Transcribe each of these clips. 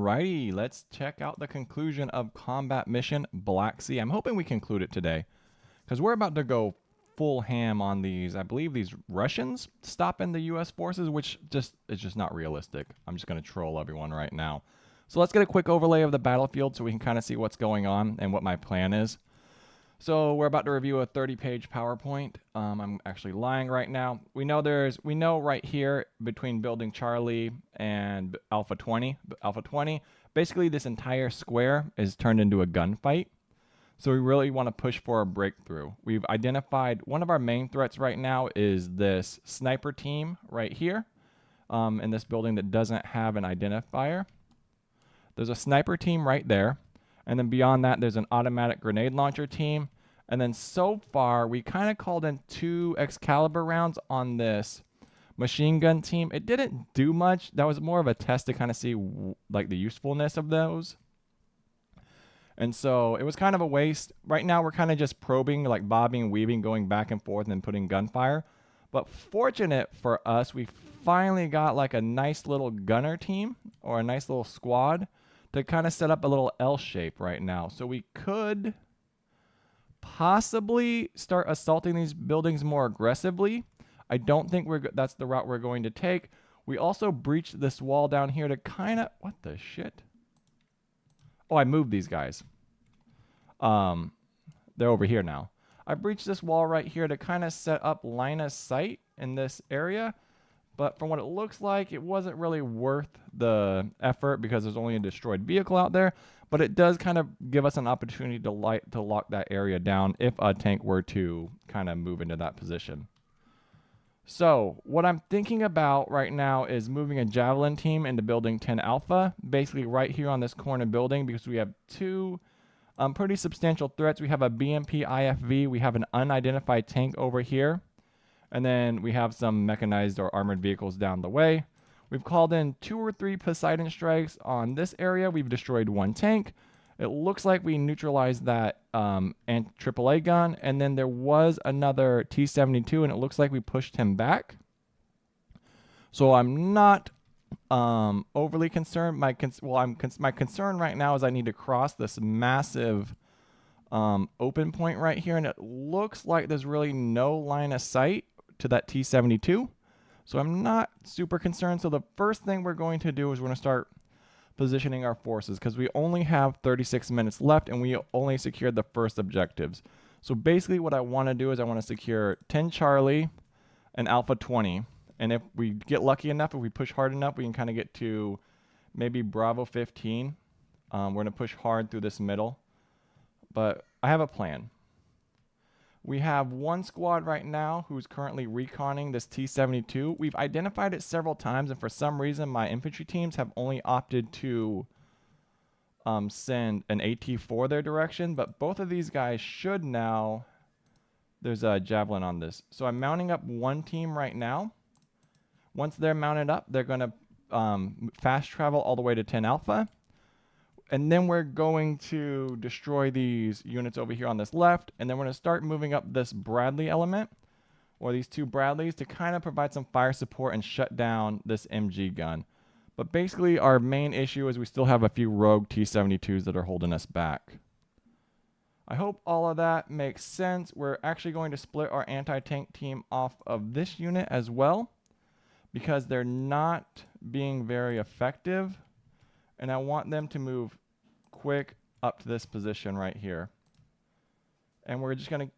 Alrighty, let's check out the conclusion of Combat Mission Black Sea. I'm hoping we conclude it today, because we're about to go full ham on these, I believe these Russians stopping the U.S. forces, which is just not realistic. I'm just going to troll everyone right now. So let's get a quick overlay of the battlefield so we can kind of see what's going on and what my plan is. So we're about to review a 30-page PowerPoint. I'm actually lying right now. We know right here between building Charlie and Alpha 20, basically this entire square is turned into a gunfight. So we really want to push for a breakthrough. We've identified one of our main threats right now is this sniper team right here in this building that doesn't have an identifier. There's a sniper team right there. And then beyond that, there's an automatic grenade launcher team. And then so far, we kind of called in 2 Excalibur rounds on this machine gun team. It didn't do much. That was more of a test to kind of see like the usefulness of those. And so it was kind of a waste. Right now, we're kind of just probing, like bobbing and weaving, going back and forth and putting gunfire. But fortunate for us, we finally got like a nice little gunner team or a nice little squad to kind of set up a little L shape right now. So we could possibly start assaulting these buildings more aggressively. I don't think that's the route we're going to take. We also breached this wall down here to kind of... What the shit? Oh, I moved these guys. They're over here now. I breached this wall right here to kind of set up line of sight in this area. But from what it looks like, it wasn't really worth the effort because there's only a destroyed vehicle out there. But it does kind of give us an opportunity to lock that area down if a tank were to kind of move into that position. So what I'm thinking about right now is moving a Javelin team into building 10 Alpha, basically right here on this corner building, because we have 2 pretty substantial threats. We have a BMP IFV. We have an unidentified tank over here. And then we have some mechanized or armored vehicles down the way. We've called in 2 or 3 Poseidon strikes on this area. We've destroyed 1 tank. It looks like we neutralized that AAA gun. And then there was another T-72, and it looks like we pushed him back. So I'm not overly concerned. My concern right now is I need to cross this massive open point right here. And it looks like there's really no line of sight to that T-72. So I'm not super concerned. So the first thing we're going to do is we're going to start positioning our forces because we only have 36 minutes left and we only secured the first objectives. So basically what I want to do is I want to secure 10 Charlie and Alpha 20. And if we get lucky enough, if we push hard enough, we can kind of get to maybe Bravo 15. We're going to push hard through this middle. But I have a plan. We have 1 squad right now who's currently reconning this T-72. We've identified it several times, and for some reason, my infantry teams have only opted to send an AT-4 their direction. But both of these guys should now... There's a Javelin on this. So I'm mounting up 1 team right now. Once they're mounted up, they're going to fast travel all the way to 10 Alpha. And then we're going to destroy these units over here on this left. And then we're going to start moving up this Bradley element, or these 2 Bradleys, to kind of provide some fire support and shut down this MG gun. But basically, our main issue is we still have a few rogue T-72s that are holding us back. I hope all of that makes sense. We're actually going to split our anti-tank team off of this unit as well, because they're not being very effective. And I want them to move quick up to this position right here. And we're just going to...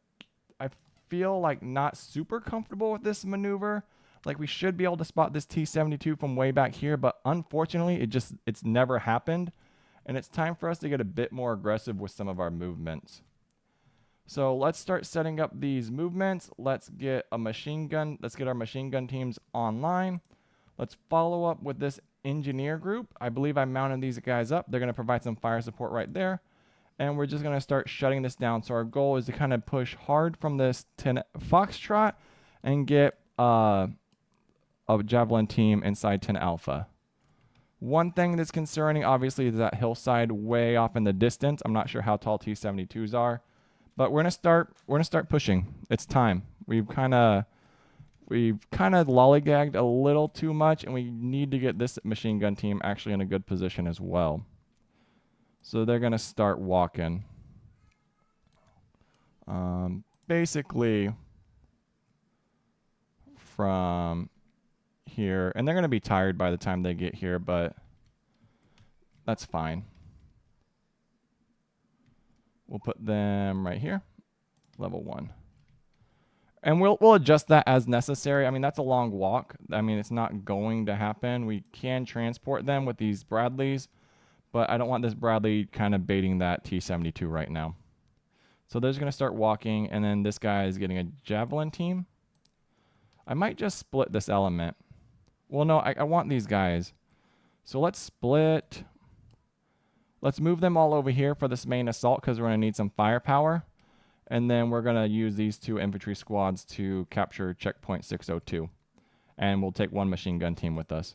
I feel like not super comfortable with this maneuver. Like we should be able to spot this T-72 from way back here. But unfortunately, it's never happened. And it's time for us to get a bit more aggressive with some of our movements. So let's start setting up these movements. Let's get a machine gun. Let's get our machine gun teams online. Let's follow up with this engineer group. I believe I mounted these guys up. They're going to provide some fire support right there. And we're just going to start shutting this down. So our goal is to kind of push hard from this 10 Foxtrot and get a Javelin team inside 10 Alpha. One thing that's concerning, obviously, is that hillside way off in the distance. I'm not sure how tall T-72s are. But we're going to start pushing. It's time. We've kind of we've kind of lollygagged a little too much, and we need to get this machine gun team actually in a good position as well. So they're going to start walking. Basically from here, and they're going to be tired by the time they get here, but that's fine. We'll put them right here, level 1. And we'll adjust that as necessary. I mean, that's a long walk. I mean, it's not going to happen. We can transport them with these Bradleys, but I don't want this Bradley kind of baiting that T-72 right now. So they're just going to start walking, and then this guy is getting a javelin team. I might just split this element. Well, no, I want these guys. So let's split. Let's move them all over here for this main assault because we're going to need some firepower. And then we're going to use these 2 infantry squads to capture checkpoint 602. And we'll take 1 machine gun team with us.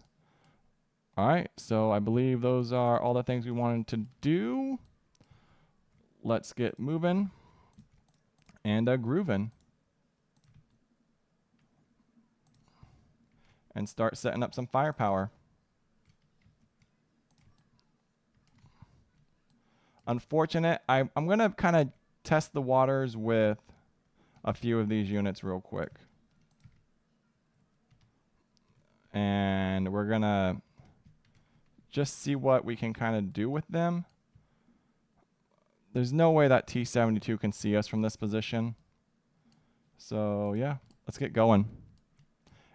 All right, so I believe those are all the things we wanted to do. Let's get moving and grooving. And start setting up some firepower. Unfortunate. I'm going to kind of test the waters with a few of these units real quick. And we're going to just see what we can kind of do with them. There's no way that T-72 can see us from this position. So yeah, let's get going.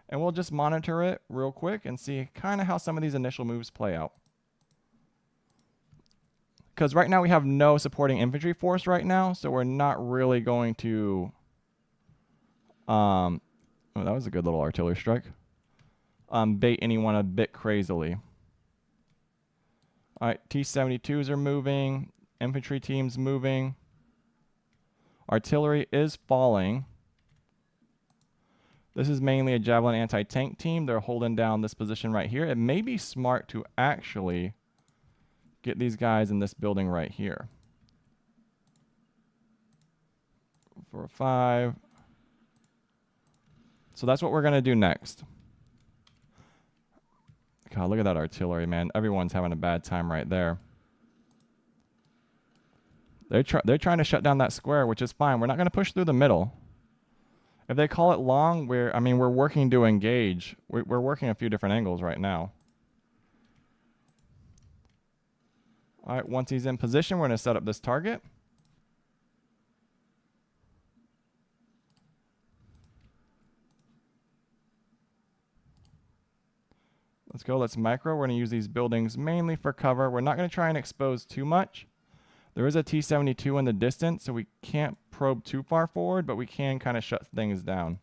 And we'll just monitor it real quick and see kind of how some of these initial moves play out. Because right now we have no supporting infantry force right now, so we're not really going to... oh, that was a good little artillery strike. Bait anyone a bit crazily. All right, T-72s are moving. Infantry teams moving. Artillery is falling. This is mainly a Javelin anti-tank team. They're holding down this position right here. It may be smart to actually get these guys in this building right here. 4, 5. So that's what we're going to do next. God, look at that artillery, man. Everyone's having a bad time right there. They're trying to shut down that square, which is fine. We're not going to push through the middle. If they call it long, we're working to engage. We're working a few different angles right now. All right, once he's in position, we're going to set up this target. Let's go. Let's micro. We're going to use these buildings mainly for cover. We're not going to try and expose too much. There is a T-72 in the distance, so we can't probe too far forward, but we can kind of shut things down.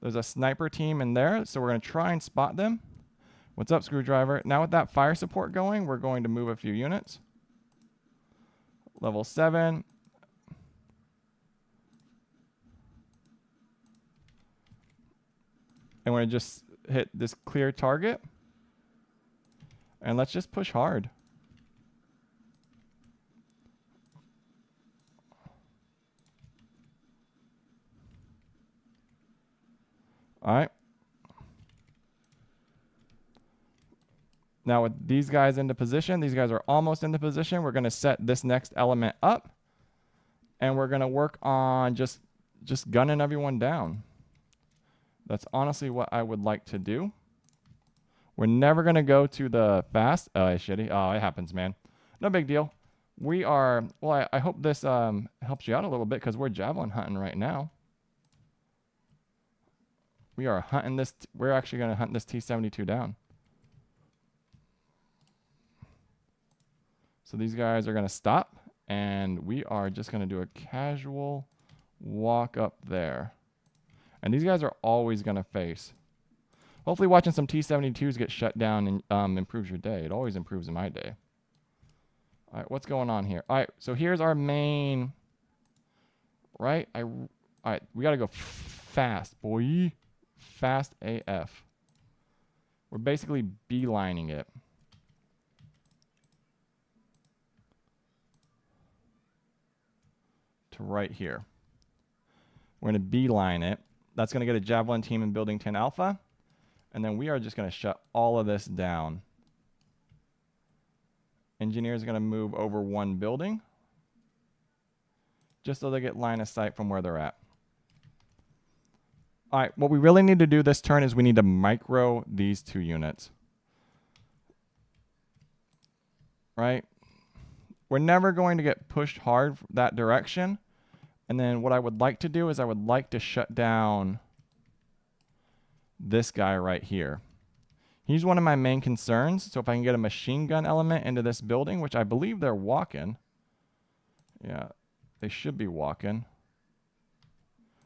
There's a sniper team in there, so we're going to try and spot them. What's up, Screwdriver? Now with that fire support going, we're going to move a few units. Level 7. And we're going to just hit this clear target. And let's just push hard. All right. Now with these guys into position, these guys are almost into position. We're going to set this next element up. And we're going to work on just gunning everyone down. That's honestly what I would like to do. We're never going to go to the fast. Oh, shitty. Oh, it happens, man. No big deal. We are, well, I hope this helps you out a little bit because we're javelin hunting right now. We are hunting this. We're actually going to hunt this T-72 down. So these guys are going to stop, and we are just going to do a casual walk up there. And these guys are always going to face. Hopefully watching some T-72s get shut down and improves your day. It always improves my day. All right, what's going on here? All right, so here's our main, right? All right, we got to go fast, boy. Fast AF. We're basically beelining it. To right here. We're going to beeline it. That's going to get a Javelin team in Building 10 Alpha. And then we are just going to shut all of this down. Engineers are going to move over one building, just so they get line of sight from where they're at. All right, what we really need to do this turn is we need to micro these 2 units. Right? We're never going to get pushed hard that direction. And then what I would like to do is I would like to shut down this guy right here. He's one of my main concerns. So if I can get a machine gun element into this building, which I believe they're walking. Yeah, they should be walking.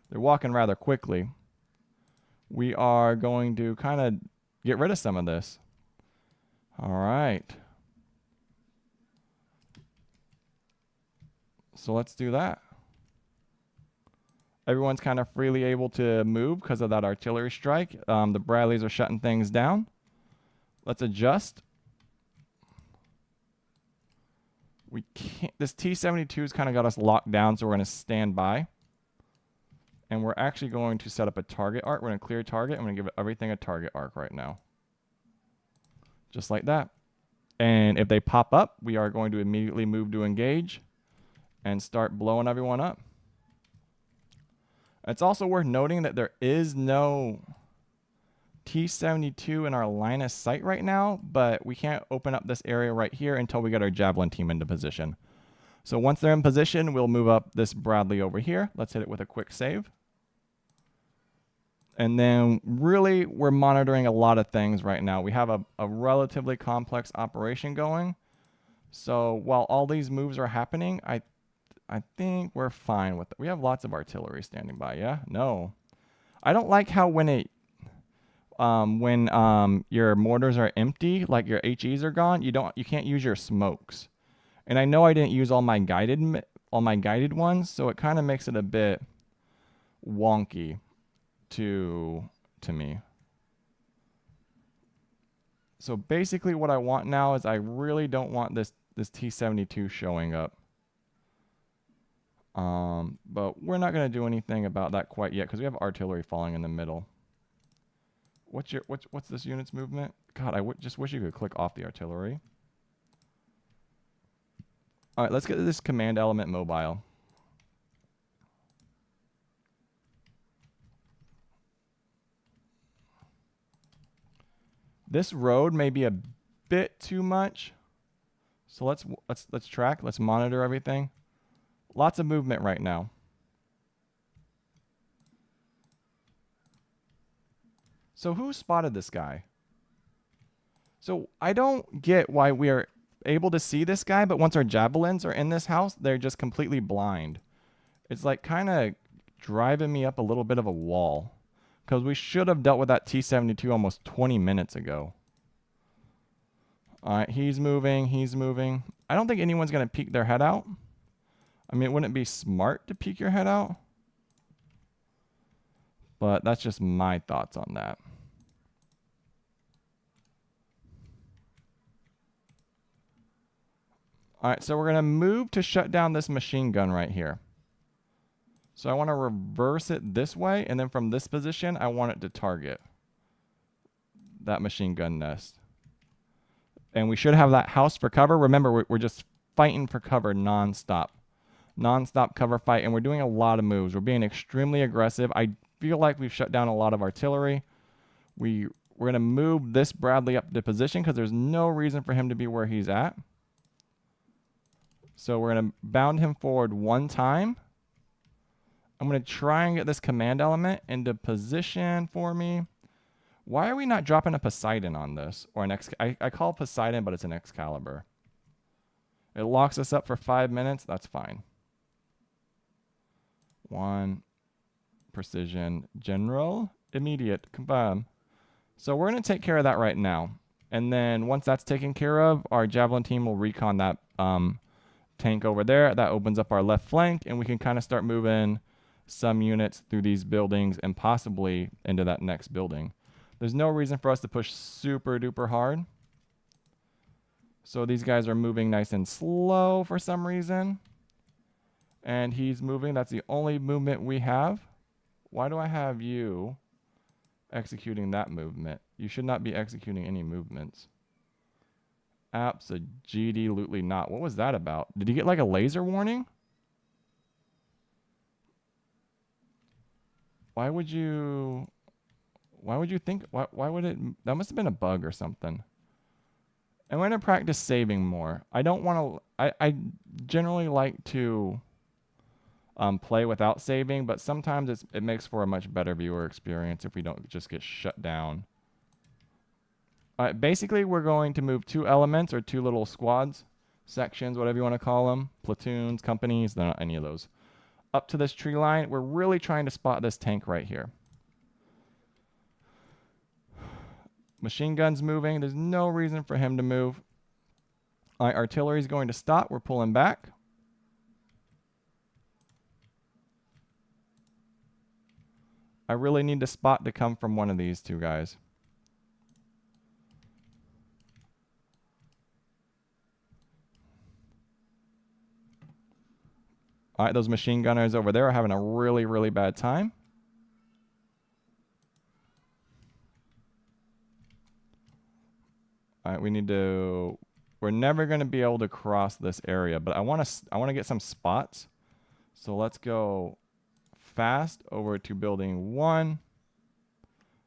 They're walking rather quickly. We are going to kind of get rid of some of this. All right. So let's do that. Everyone's kind of freely able to move because of that artillery strike. The Bradleys are shutting things down. Let's adjust. We can't. This T-72's kind of got us locked down, so we're going to stand by. And we're actually going to set up a target arc. We're going to clear target. I'm going to give everything a target arc right now. Just like that. And if they pop up, we are going to immediately move to engage and start blowing everyone up. It's also worth noting that there is no T-72 in our line of sight right now, but we can't open up this area right here until we get our Javelin team into position. So once they're in position, we'll move up this Bradley over here. Let's hit it with a quick save. And then really, we're monitoring a lot of things right now. We have a relatively complex operation going. So while all these moves are happening, I think we're fine with it. We have lots of artillery standing by, yeah? No. I don't like how when your mortars are empty, like your HEs are gone, you can't use your smokes. And I know I didn't use all my guided ones, so it kind of makes it a bit wonky to me. So basically what I want now is I really don't want this T-72 showing up. But we're not going to do anything about that quite yet because we have artillery falling in the middle. What's this unit's movement? God, I just wish you could click off the artillery. All right, let's get this command element mobile. This road may be a bit too much. So let's track, let's monitor everything. Lots of movement right now. So who spotted this guy? So I don't get why we are able to see this guy, but once our javelins are in this house, they're just completely blind. It's like kind of driving me up a little bit of a wall. Because we should have dealt with that T-72 almost 20 minutes ago. All right, he's moving, he's moving. I don't think anyone's going to peek their head out. I mean, wouldn't it be smart to peek your head out? But that's just my thoughts on that. All right, so we're going to move to shut down this machine gun right here. So I want to reverse it this way, and then from this position, I want it to target that machine gun nest. And we should have that house for cover. Remember, we're just fighting for cover nonstop. Nonstop cover fight, and we're doing a lot of moves. We're being extremely aggressive. I feel like we've shut down a lot of artillery. We're going to move this Bradley up to position because there's no reason for him to be where he's at. So we're going to bound him forward one time. I'm going to try and get this command element into position for me. Why are we not dropping a Poseidon on this? Or an I call Poseidon, but it's an Excalibur. It locks us up for 5 minutes. That's fine. 1. Precision. General. Immediate. Confirm. So we're going to take care of that right now. And then once that's taken care of, our Javelin team will recon that tank over there. That opens up our left flank, and we can kind of start moving some units through these buildings and possibly into that next building. There's no reason for us to push super duper hard. So these guys are moving nice and slow for some reason. And he's moving. That's the only movement we have. Why do I have you executing that movement? You should not be executing any movements. Absolutely not. What was that about? Did he get like a laser warning? Why would you think, why would it, that must have been a bug or something. I'm going to practice saving more. I don't want to, I generally like to play without saving, but sometimes it makes for a much better viewer experience if we don't just get shut down. All right, basically we're going to move 2 elements or 2 little squads, sections, whatever you want to call them, platoons, companies, they're not any of those, up to this tree line. We're really trying to spot this tank right here. Machine gun's moving. There's no reason for him to move. All right, artillery's going to stop. We're pulling back. I really need a spot to come from one of these 2 guys. All right, those machine gunners over there are having a really, really bad time. All right, we're never going to be able to cross this area, but I want to get some spots. So let's go fast over to building 1.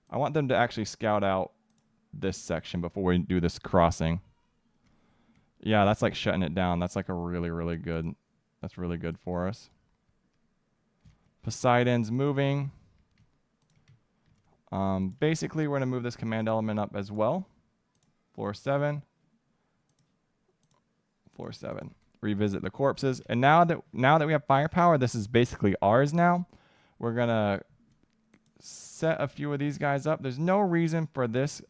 I want them to actually scout out this section before we do this crossing. Yeah, that's like shutting it down. That's like a really, really good, that's really good for us. Poseidon's moving. Basically, we're going to move this command element up as well. Floor 7. Floor 7. Revisit the corpses. And now that we have firepower, this is basically ours now. We're going to set a few of these guys up. There's no reason for this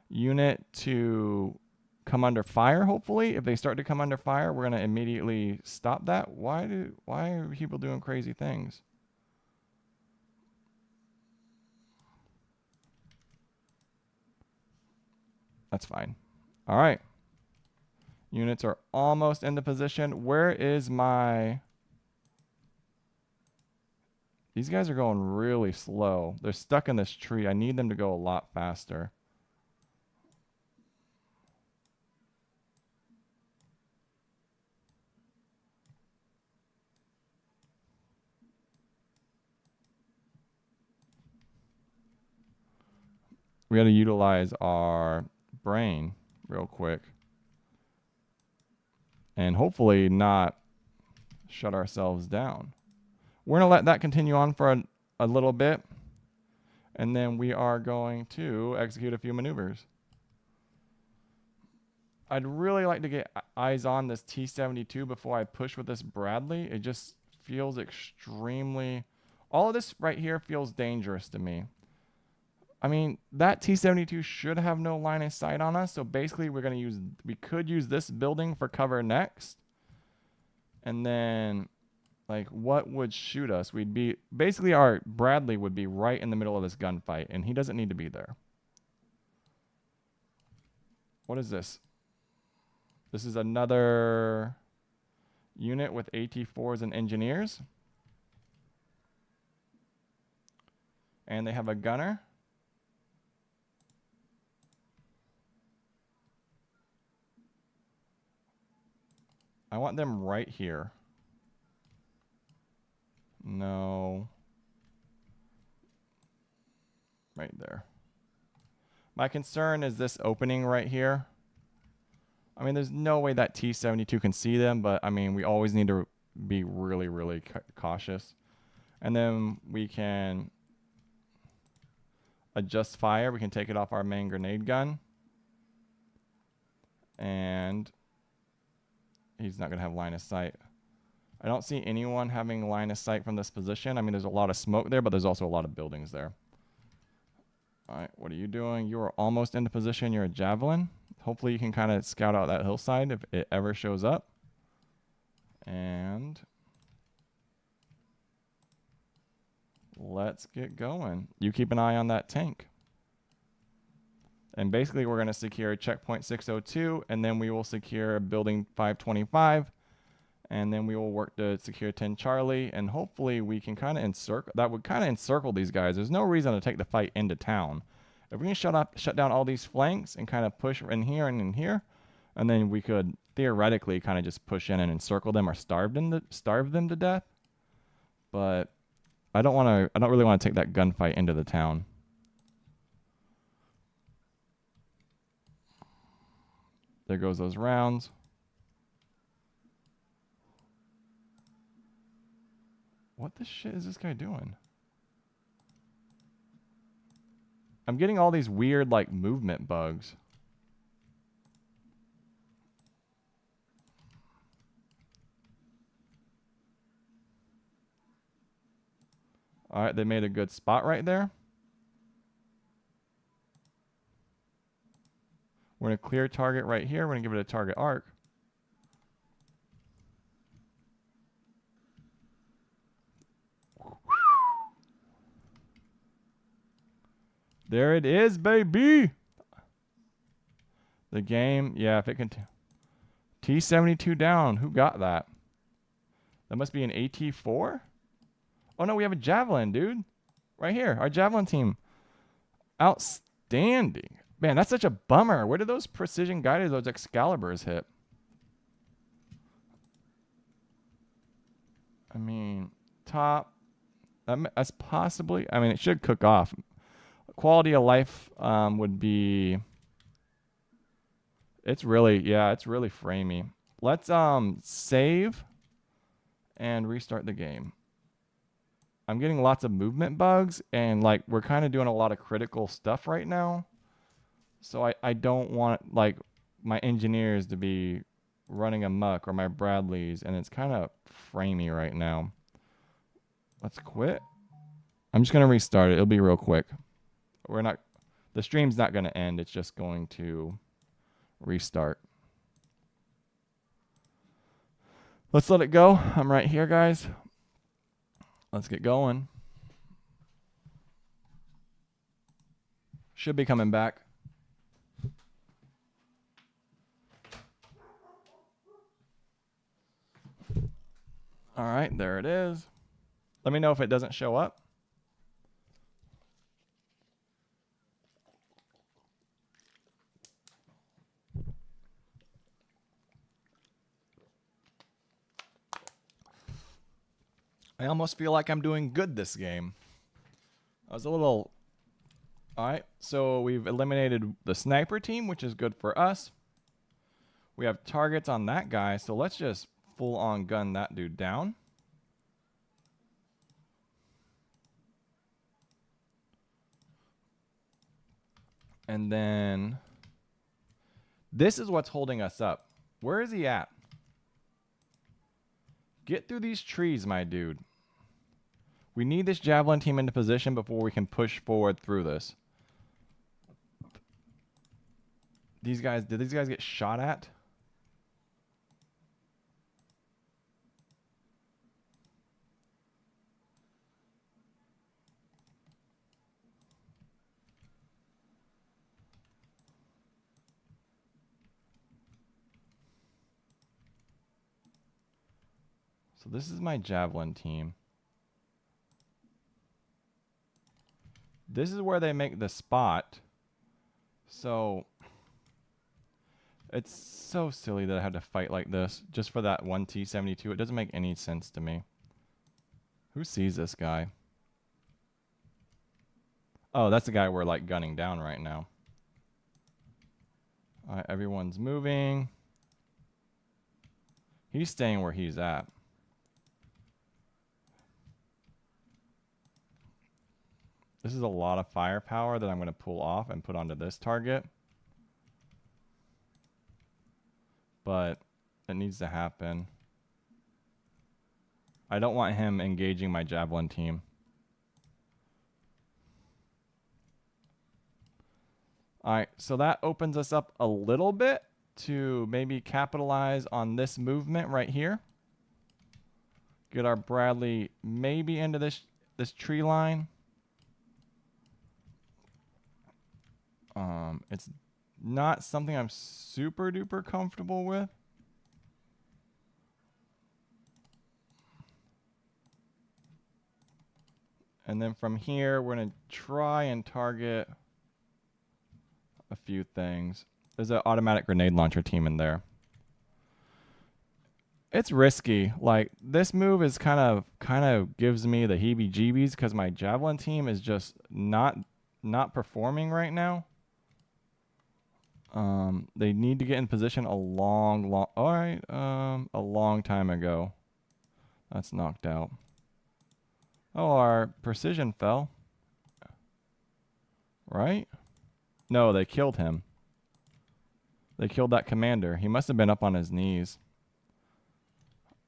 unit to come under fire, hopefully. If they start to come under fire, we're going to immediately stop that. Why are people doing crazy things? That's fine. All right. Units are almost into position. Where is my... These guys are going really slow. They're stuck in this tree. I need them to go a lot faster. We got to utilize our brain real quick. And hopefully not shut ourselves down. We're going to let that continue on for a little bit. And then we are going to execute a few maneuvers. I'd really like to get eyes on this T-72 before I push with this Bradley. It just feels extremely... All of this right here feels dangerous to me. I mean, that T-72 should have no line of sight on us. So basically, we could use this building for cover next. And then, like, what would shoot us? Basically, our Bradley would be right in the middle of this gunfight, and he doesn't need to be there. What is this? This is another unit with AT-4s and engineers. And they have a gunner. I want them right here. No. Right there. My concern is this opening right here. I mean, there's no way that T-72 can see them, but I mean, we always need to be really, really cautious. And then we can adjust fire. We can take it off our main grenade gun. And he's not going to have line of sight. I don't see anyone having line of sight from this position. I mean, there's a lot of smoke there, but there's also a lot of buildings there. All right, what are you doing? You are almost into position. You're a javelin. Hopefully you can kind of scout out that hillside if it ever shows up. And let's get going. You keep an eye on that tank. And basically we're going to secure checkpoint 602, and then we will secure building 525. And then we will work to secure 10 Charlie, and hopefully we can kind of encircle. That would kind of encircle these guys. There's no reason to take the fight into town. If we can shut down all these flanks and kind of push in here and in here, and then we could theoretically kind of just push in and encircle them or starve them to death. But I don't really want to take that gunfight into the town. There goes those rounds. What the shit is this guy doing? I'm getting all these weird, like, movement bugs. All right, they made a good spot right there. We're going to clear target right here. We're going to give it a target arc. There it is, baby. The game, yeah, if it can. T-72 down. Who got that? That must be an AT-4? Oh, no, we have a Javelin, dude. Right here, our Javelin team. Outstanding. Man, that's such a bummer. Where did those precision guided, those Excaliburs hit? I mean, top. That's possibly. I mean, it should cook off. Quality of life would be. It's really, yeah, it's really framey. Let's save and restart the game. I'm getting lots of movement bugs, and like we're kind of doing a lot of critical stuff right now. So I don't want like my engineers to be running amok or my Bradleys, and it's kind of framey right now. Let's quit. I'm just gonna restart it. It'll be real quick. The stream's not gonna end. It's just going to restart. Let's let it go. I'm right here, guys. Let's get going. Should be coming back. All right, there it is. Let me know if it doesn't show up. I almost feel like I'm doing good this game. I was a little... Alright, so we've eliminated the sniper team, which is good for us. We have targets on that guy, so let's just full-on gun that dude down. And then... This is what's holding us up. Where is he at? Get through these trees, my dude. We need this Javelin team into position before we can push forward through this. Did these guys get shot at? So this is my Javelin team. This is where they make the spot. So it's so silly that I had to fight like this just for that one T-72. It doesn't make any sense to me. Who sees this guy? Oh, that's the guy we're like gunning down right now. All right, everyone's moving. He's staying where he's at. This is a lot of firepower that I'm going to pull off and put onto this target. But it needs to happen. I don't want him engaging my Javelin team. Alright, so that opens us up a little bit to maybe capitalize on this movement right here. Get our Bradley maybe into this tree line. It's not something I'm super duper comfortable with. And then from here, we're going to try and target a few things. There's an automatic grenade launcher team in there. It's risky. Like, this move is kind of gives me the heebie-jeebies because my javelin team is just not performing right now. They need to get in position a long time ago. That's knocked out. Oh, our precision fell. Right? No, they killed him. They killed that commander. He must have been up on his knees.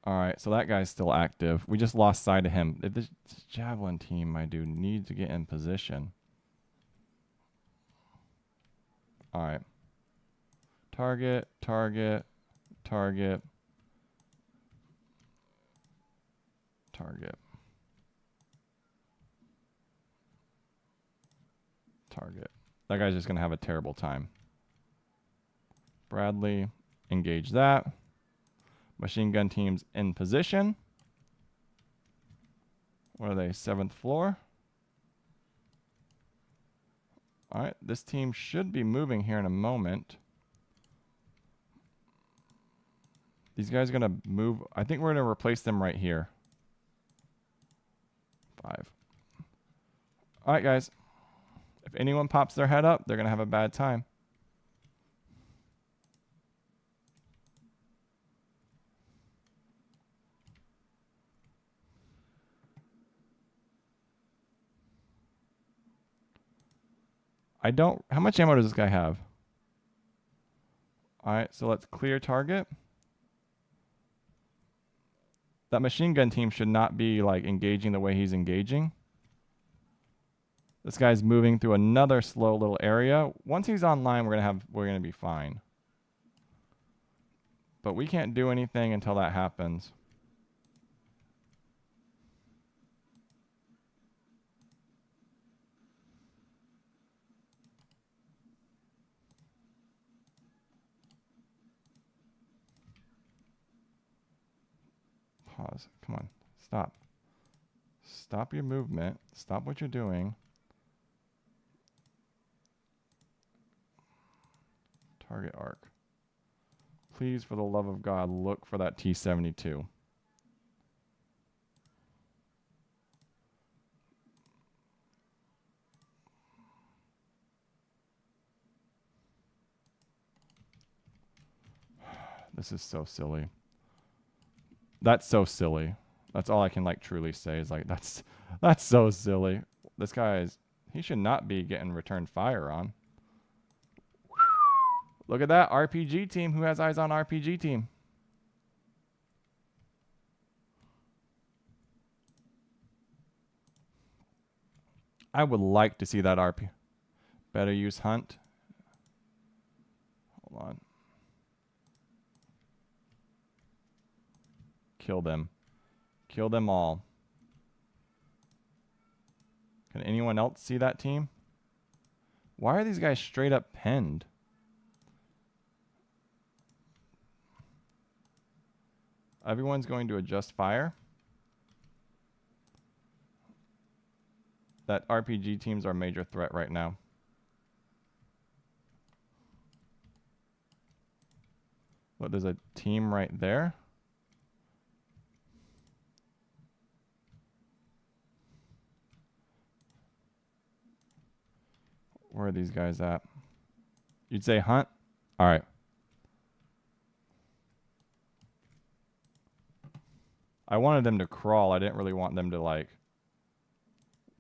Alright, so that guy's still active. We just lost sight of him. If this javelin team, my dude, needs to get in position. Alright. Target, target, target, target, target. That guy's just going to have a terrible time. Bradley, engage that. Machine gun team's in position. What are they? 7th floor. All right, this team should be moving here in a moment. These guys are going to move. I think we're going to replace them right here. 5. All right, guys. If anyone pops their head up, they're going to have a bad time. How much ammo does this guy have? All right, so let's clear target. That machine gun team should not be like engaging the way he's engaging. This guy's moving through another slow little area. Once he's online, we're gonna be fine. But we can't do anything until that happens. Pause. Come on. Stop. Stop your movement. Stop what you're doing. Target arc. Please, for the love of God, look for that T-72. This is so silly. That's so silly. That's all I can like truly say is like that's so silly. This guy he should not be getting return fire on. Look at that RPG team. Who has eyes on RPG team? I would like to see that RP. Better use hunt. Hold on. Kill them. Kill them all. Can anyone else see that team? Why are these guys straight up penned? Everyone's going to adjust fire. That RPG team's our major threat right now. Look, there's a team right there. Where are these guys at? You'd say hunt? All right. I wanted them to crawl. I didn't really want them to, like,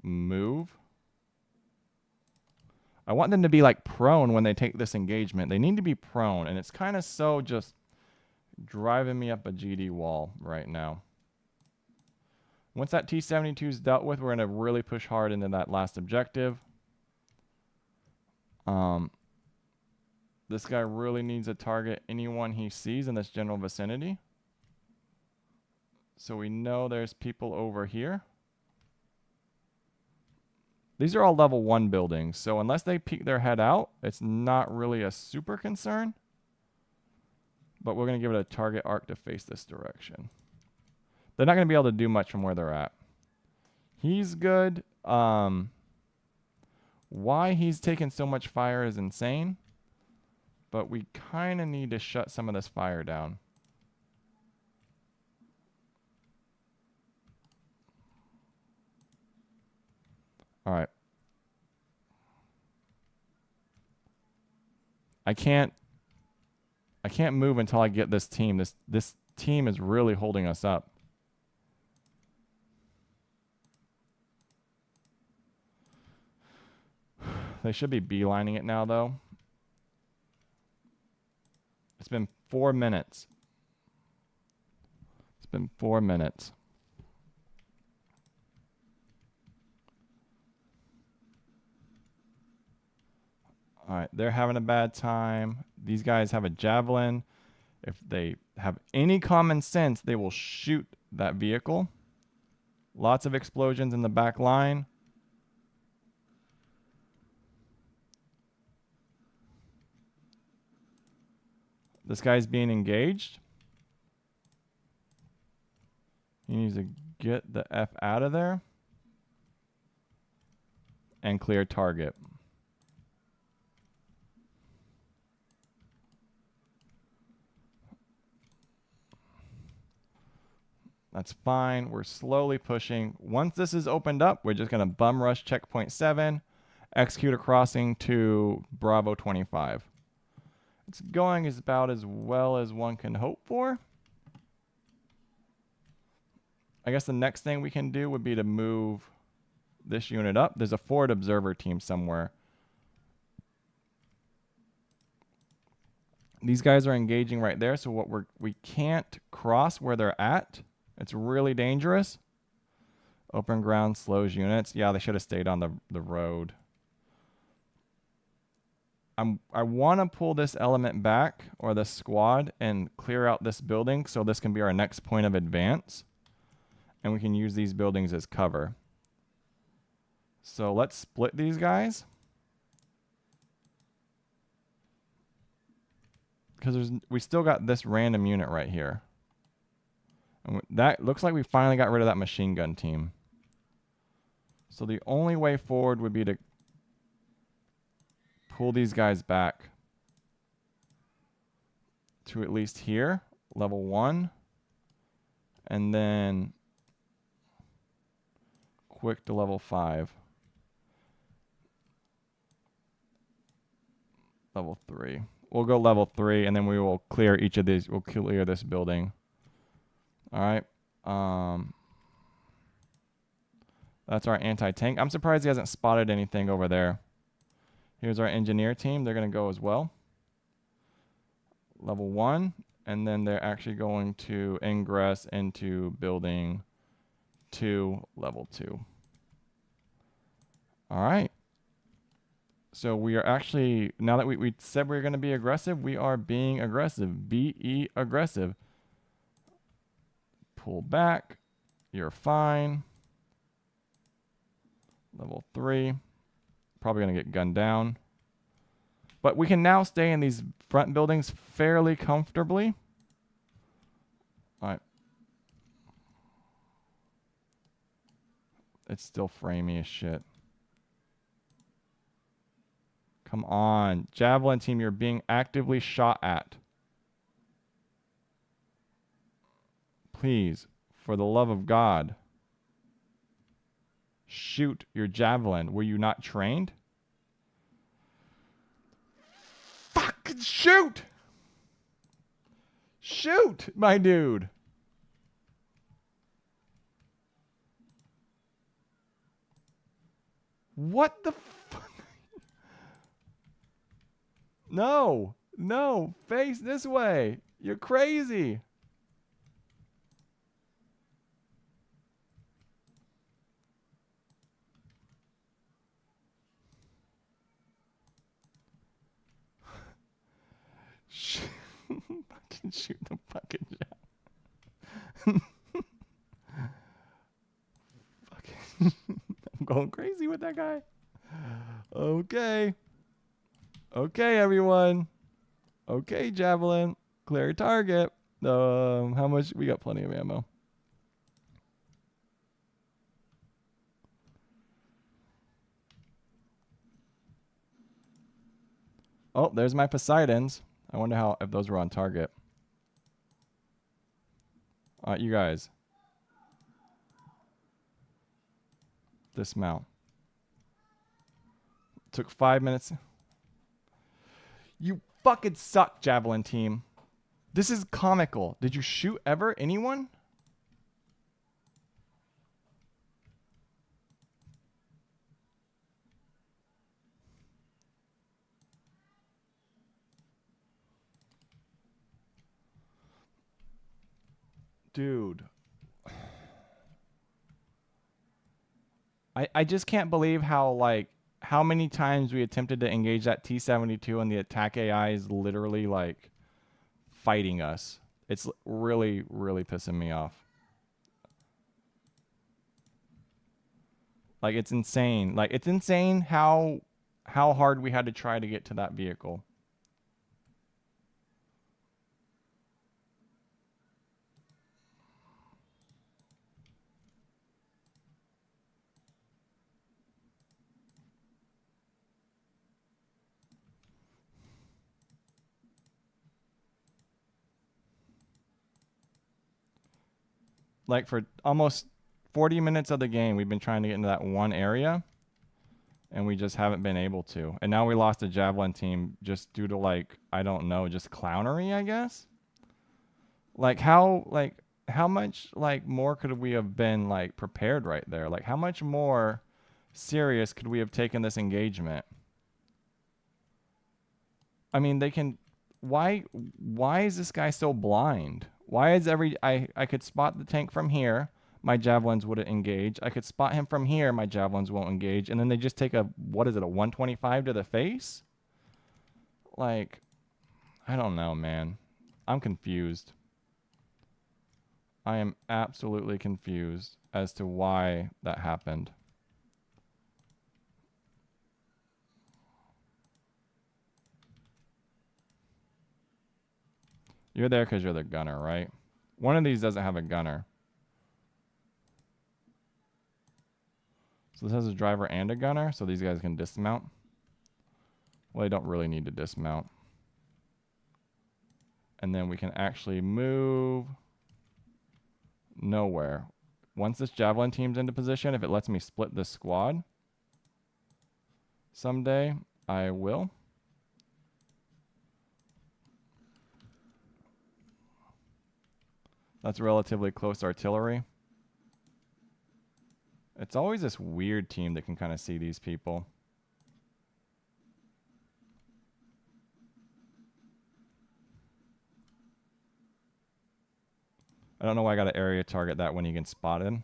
move. I want them to be, like, prone when they take this engagement. They need to be prone, and it's kind of so just driving me up a GD wall right now. Once that T-72 is dealt with, we're going to really push hard into that last objective. This guy really needs to target anyone he sees in this general vicinity. So we know there's people over here. These are all level 1 buildings, so unless they peek their head out, it's not really a super concern. But we're going to give it a target arc to face this direction. They're not going to be able to do much from where they're at. He's good. Why he's taking so much fire is insane. But we kind of need to shut some of this fire down. All right. I can't move until I get this team. This team is really holding us up. They should be beelining it now, though. It's been 4 minutes. It's been 4 minutes. All right, they're having a bad time. These guys have a javelin. If they have any common sense, they will shoot that vehicle. Lots of explosions in the back line. This guy's being engaged. He needs to get the F out of there. And clear target. That's fine. We're slowly pushing. Once this is opened up, we're just going to bum rush checkpoint 7, execute a crossing to Bravo 25. It's going about as well as one can hope for. I guess the next thing we can do would be to move this unit up. There's a forward observer team somewhere. These guys are engaging right there, so we can't cross where they're at. It's really dangerous. Open ground slows units. Yeah, they should have stayed on the road. I want to pull this element back, or this squad, and clear out this building so this can be our next point of advance. And we can use these buildings as cover. So let's split these guys. Because we still got this random unit right here. And that looks like we finally got rid of that machine gun team. So the only way forward would be to pull these guys back to at least here, level 1. And then quick to level 5. Level 3. We'll go level 3, and then we will clear each of these. We'll clear this building. All right. That's our anti-tank. I'm surprised he hasn't spotted anything over there. Here's our engineer team. They're going to go as well. Level 1. And then they're actually going to ingress into building 2, level 2. All right. So we are actually, now that we said we were going to be aggressive, we are being aggressive. Be aggressive. Pull back. You're fine. Level 3. Probably going to get gunned down. But we can now stay in these front buildings fairly comfortably. All right. It's still framey as shit. Come on. Javelin team, you're being actively shot at. Please, for the love of God, shoot your javelin. Were you not trained? Fuck, shoot! Shoot, my dude. What the fuck? No, no, face this way. You're crazy. Fucking shoot the fucking javelin. Fucking I'm going crazy with that guy. Okay. Okay, everyone. Okay, javelin. Clear target. How much? We got plenty of ammo. Oh, there's my Poseidons. I wonder how if those were on target. You guys. Dismount. Took 5 minutes. You fucking suck, Javelin team. This is comical. Did you shoot ever anyone? Dude. I just can't believe how many times we attempted to engage that T-72 and the attack AI is literally like fighting us. It's really, really pissing me off. Like, it's insane. Like, it's insane how hard we had to try to get to that vehicle. Like, for almost 40 minutes of the game, we've been trying to get into that one area, and we just haven't been able to. And now we lost a Javelin team just due to, like, I don't know, just clownery, I guess? Like, how much, like, more could we have been, like, prepared right there? Like, how much more serious could we have taken this engagement? I mean, they can... Why is this guy so blind? Why is I could spot the tank from here, my javelins wouldn't engage. I could spot him from here, my javelins won't engage. And then they just take a, what is it, a 125 to the face? Like, I don't know, man. I'm confused. I am absolutely confused as to why that happened. You're there because you're the gunner, right? One of these doesn't have a gunner. So this has a driver and a gunner, so these guys can dismount. Well, they don't really need to dismount. And then we can actually move nowhere. Once this Javelin team's into position, if it lets me split this squad someday, I will. That's relatively close artillery. It's always this weird team that can kind of see these people. I don't know why I got to area target that when you can spot it.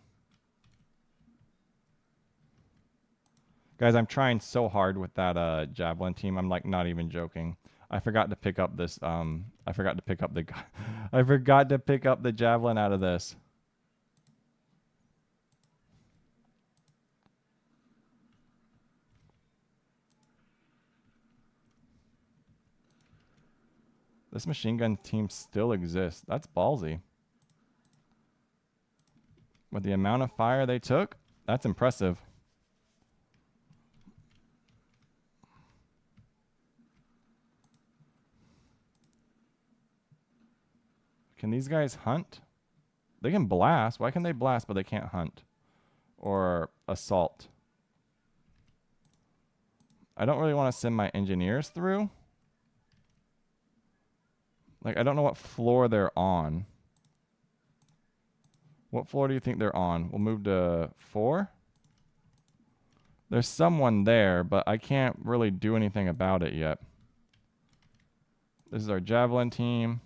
Guys, I'm trying so hard with that Javelin team. I'm like not even joking. I forgot to pick up this I forgot to pick up the I forgot to pick up the Javelin out of this. This machine gun team still exists. That's ballsy. With the amount of fire they took, that's impressive. Can these guys hunt? They can blast. Why can they blast but they can't hunt? Or assault? I don't really want to send my engineers through. Like, I don't know what floor they're on. What floor do you think they're on? We'll move to 4. There's someone there, but I can't really do anything about it yet. This is our Javelin team.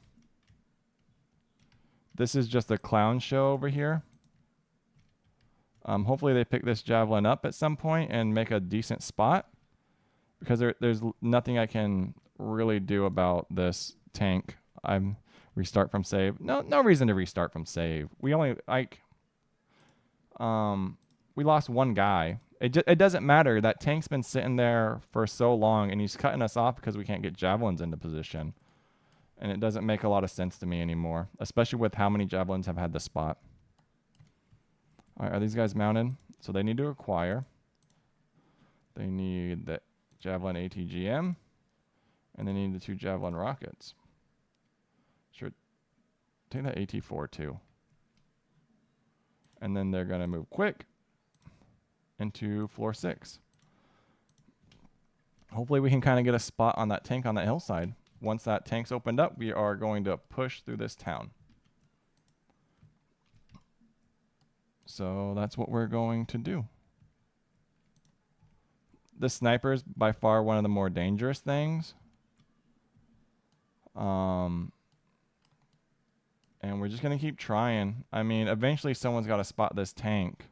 This is just a clown show over here. Hopefully they pick this Javelin up at some point and make a decent spot. Because there's nothing I can really do about this tank. I'm restart from save. No reason to restart from save. We only we lost one guy. It doesn't matter. That tank's been sitting there for so long, and he's cutting us off because we can't get javelins into position. And it doesn't make a lot of sense to me anymore, especially with how many javelins have had the spot. All right, are these guys mounted? So they need to acquire. They need the Javelin ATGM. And they need the 2 Javelin rockets. Sure. Take that AT-4 too. And then they're going to move quick into floor 6. Hopefully we can kind of get a spot on that tank on that hillside. Once that tank's opened up, we are going to push through this town. So that's what we're going to do. The sniper is by far one of the more dangerous things. And we're just going to keep trying. I mean, eventually someone's got to spot this tank.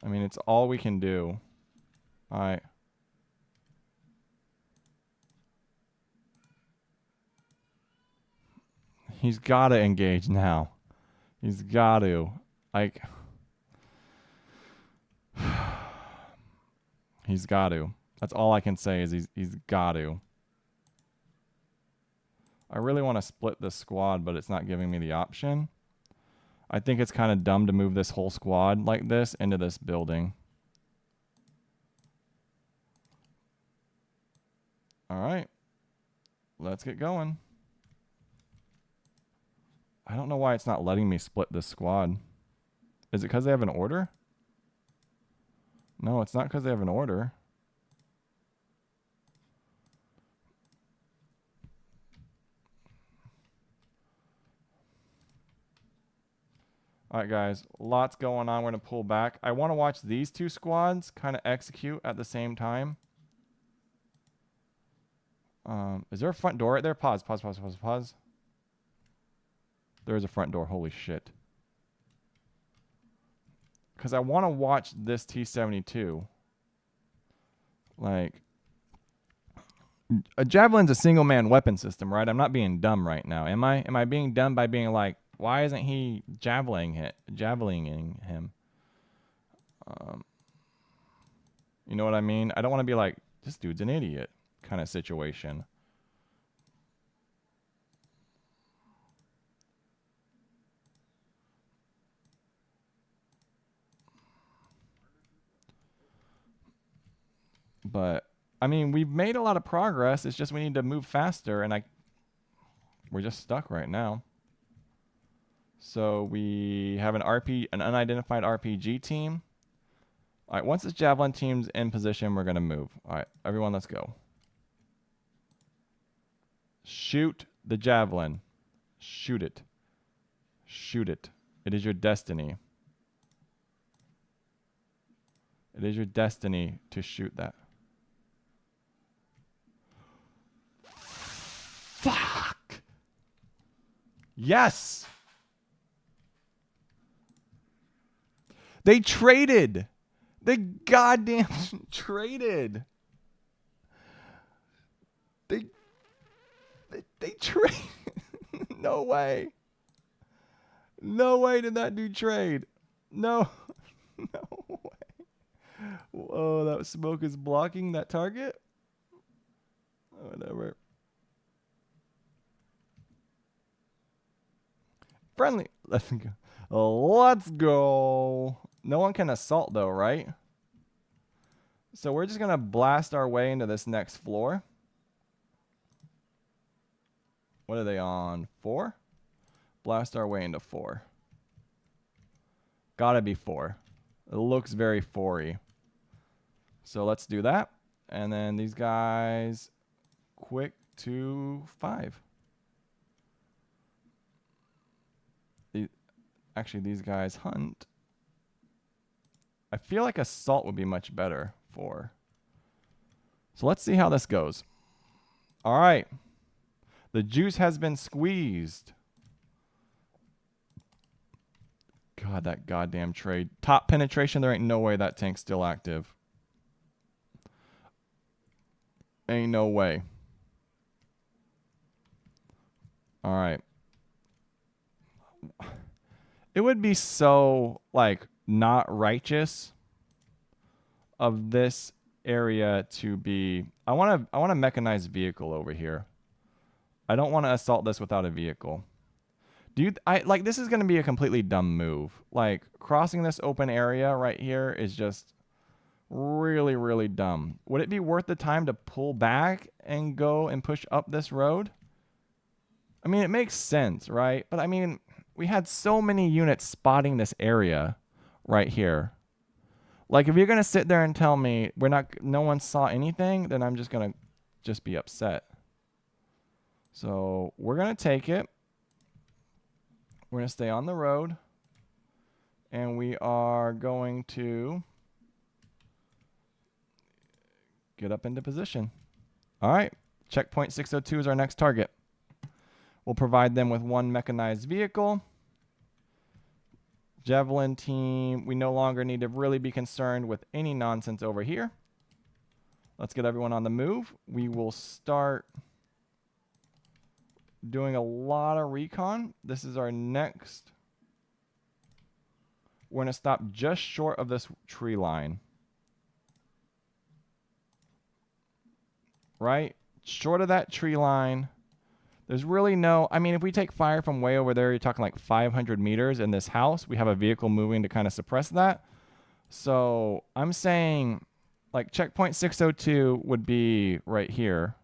I mean, it's all we can do. All right. He's got to engage now. He's got to. Like, he's got to. That's all I can say is he's got to. I really want to split this squad, but it's not giving me the option. I think it's kind of dumb to move this whole squad like this into this building. All right. Let's get going. I don't know why it's not letting me split this squad. Is it because they have an order? No, it's not because they have an order. All right, guys, lots going on. We're going to pull back. I want to watch these 2 squads kind of execute at the same time. Is there a front door right there? Pause. There is a front door. Holy shit. Because I want to watch this T-72. Like, a Javelin's a single-man weapon system, right? I'm not being dumb right now. Am I? Am I being dumb by being like, why isn't he javelining him? You know what I mean? I don't want to be like, this dude's an idiot kind of situation. But, I mean, we've made a lot of progress. It's just we need to move faster, and we're just stuck right now. So we have an unidentified RPG team. All right, once this Javelin team's in position, we're going to move. All right, everyone, let's go. Shoot the Javelin. Shoot it. Shoot it. It is your destiny. It is your destiny to shoot that. Fuck! Yes! They traded. They goddamn traded. They trade. No way. No way did that dude trade. No. No way. Whoa, that smoke is blocking that target? Whatever. Friendly. Let's go. Let's go. No one can assault though, right? So we're just going to blast our way into this next floor. What are they on? 4? Blast our way into 4. Gotta be 4. It looks very 4-y. So let's do that. And then these guys, quick to 5. Actually, these guys hunt. I feel like assault would be much better for. So let's see how this goes. All right. The juice has been squeezed. God, that goddamn trade. Top penetration, there ain't no way that tank's still active. Ain't no way. All right. It would be so, like, not righteous of this area to be... I want a mechanized vehicle over here. I don't want to assault this without a vehicle. Like, this is going to be a completely dumb move. Like, crossing this open area right here is just really, really dumb. Would it be worth the time to pull back and go and push up this road? I mean, it makes sense, right? But I mean, we had so many units spotting this area right here. Like, if you're going to sit there and tell me no one saw anything, then I'm just going to just be upset. So we're going to take it. We're going to stay on the road. And we are going to get up into position. All right. Checkpoint 602 is our next target. We'll provide them with one mechanized vehicle. Javelin team, we no longer need to really be concerned with any nonsense over here. Let's get everyone on the move. We will start doing a lot of recon. This is our next. We're going to stop just short of this tree line. Right? Short of that tree line. There's really no, I mean, if we take fire from way over there, you're talking like 500 meters in this house. We have a vehicle moving to kind of suppress that. So I'm saying like checkpoint 602 would be right here.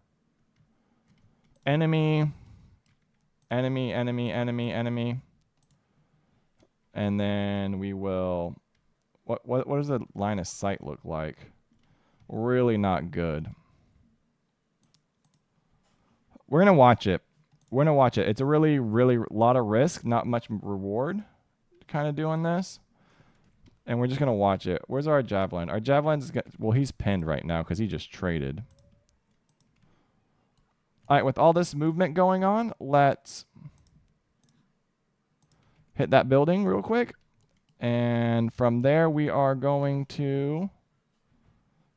Enemy, enemy, enemy, enemy, enemy. And then we will, what does the line of sight look like? Really not good. We're going to watch it. We're going to watch it. It's a really, really lot of risk, not much reward kind of doing this. And we're just going to watch it. Where's our javelin? Our javelin's, well, he's pinned right now because he just traded. All right, with all this movement going on, let's hit that building real quick. And from there, we are going to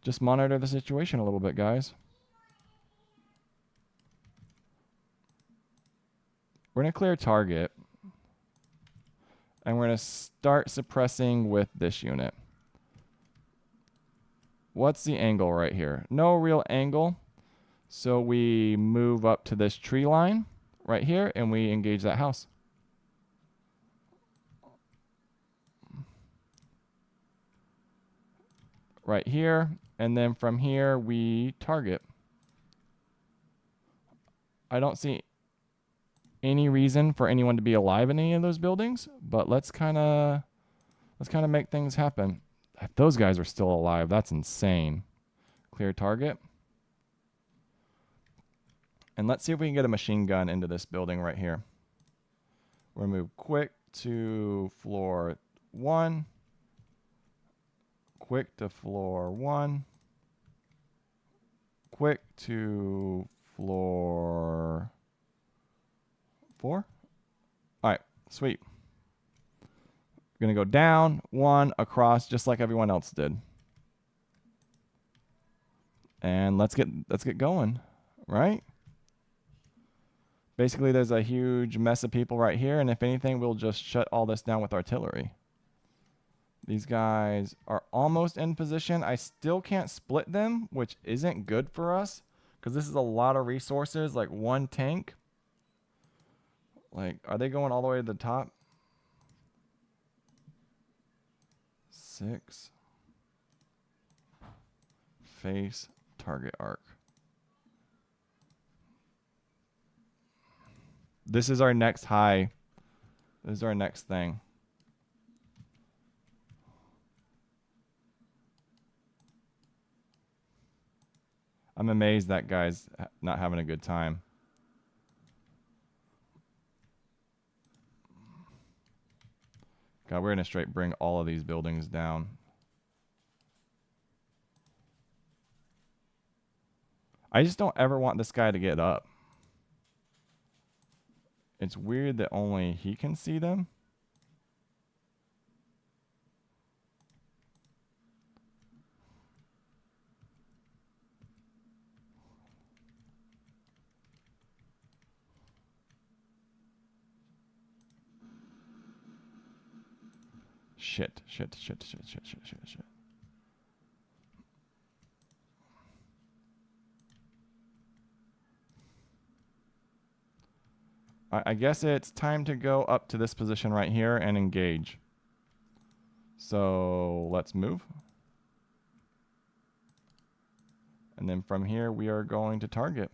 just monitor the situation a little bit, guys. We're going to clear target. And we're going to start suppressing with this unit. What's the angle right here? No real angle. So we move up to this tree line right here and we engage that house. Right here. And then from here we target. I don't see any reason for anyone to be alive in any of those buildings, but let's kind of make things happen. If those guys are still alive, that's insane. Clear target. And let's see if we can get a machine gun into this building right here. We're going to move quick to floor 1. Quick to floor 1. Quick to floor 4. All right, sweet. We're going to go down, 1, across, just like everyone else did. And let's get going, right? Basically, there's a huge mess of people right here, and if anything, we'll just shut all this down with artillery. These guys are almost in position. I still can't split them, which isn't good for us, because this is a lot of resources, like 1 tank. Like, are they going all the way to the top? 6. Face target arc. This is our next high. This is our next thing. I'm amazed that guy's not having a good time. God, we're going to straight bring all of these buildings down. I just don't ever want this guy to get up. It's weird that only he can see them. Shit. I guess it's time to go up to this position right here and engage. So let's move. And then from here, we are going to target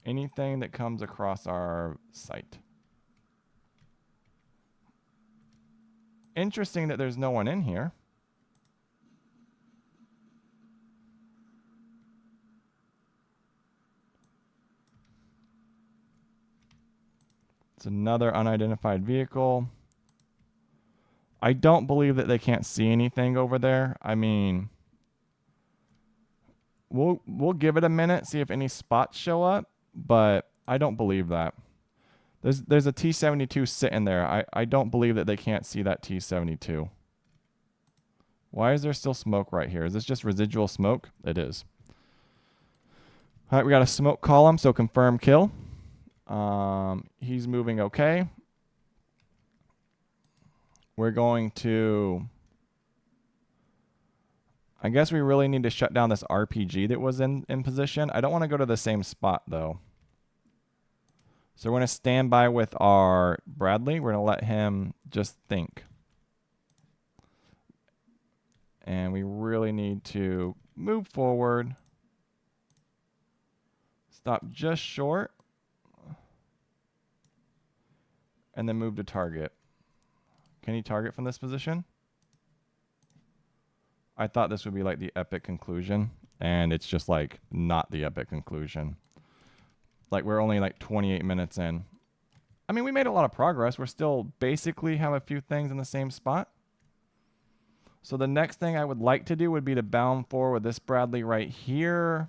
anything that comes across our sight. Interesting that there's no one in here. It's another unidentified vehicle. I don't believe that they can't see anything over there. I mean, we'll give it a minute, see if any spots show up, but I don't believe that. There's a T-72 sitting there. I don't believe that they can't see that T-72. Why is there still smoke right here? Is this just residual smoke? It is. All right, we got a smoke column, so confirm kill. He's moving okay. We're going to... I guess we really need to shut down this RPG that was in position. I don't want to go to the same spot, though. So we're going to stand by with our Bradley. We're going to let him just think. And we really need to move forward. Stop just short. And then move to target. Can he target from this position? I thought this would be like the epic conclusion. And it's just like not the epic conclusion. Like we're only like 28 minutes in. I mean, we made a lot of progress. We're still basically have a few things in the same spot. So the next thing I would like to do would be to bound forward with this Bradley right here.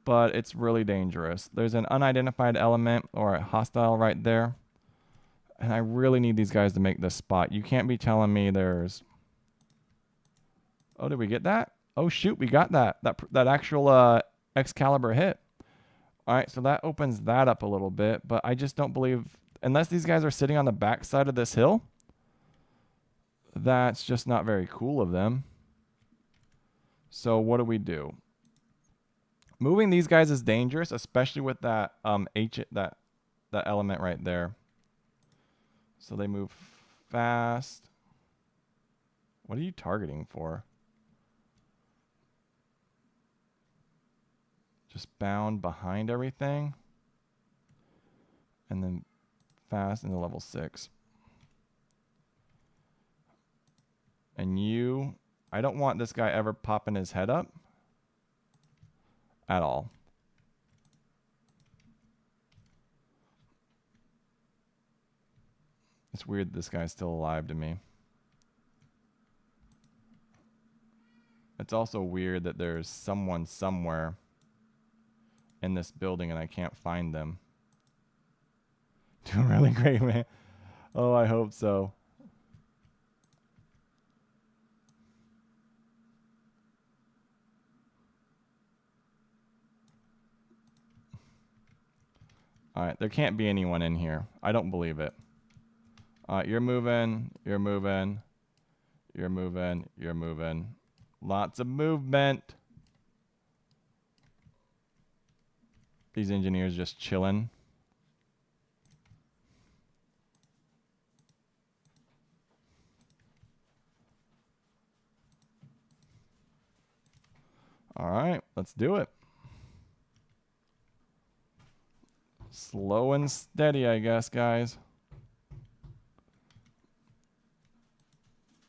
But it's really dangerous. There's an unidentified element or a hostile right there. And I really need these guys to make this spot. You can't be telling me there's... Oh, did we get that? Oh, shoot, we got that. That actual Excalibur hit. All right, so that opens that up a little bit. But I just don't believe... Unless these guys are sitting on the backside of this hill, that's just not very cool of them. So what do? Moving these guys is dangerous, especially with that that element right there. So they move fast. What are you targeting for? Just bound behind everything. And then fast into level 6. And you, I don't want this guy ever popping his head up. At all. It's weird this guy's still alive to me. It's also weird that there's someone somewhere in this building and I can't find them. Doing really great, man. Oh, I hope so. All right, there can't be anyone in here. I don't believe it. All right, you're moving, you're moving, you're moving, you're moving. Lots of movement. These engineers just chilling. All right, let's do it. Slow and steady, I guess, guys.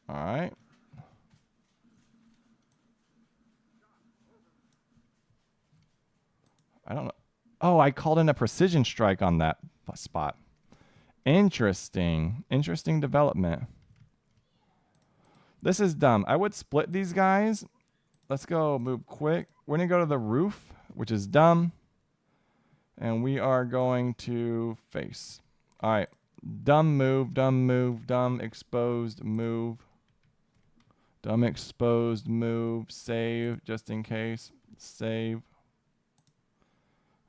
All right. I don't know. Oh, I called in a precision strike on that spot. Interesting. Interesting development. This is dumb. I would split these guys. Let's go move quick. We're going to go to the roof, which is dumb. And we are going to face. All right. Dumb move, dumb move, dumb exposed move. Dumb exposed move. Save, just in case. Save.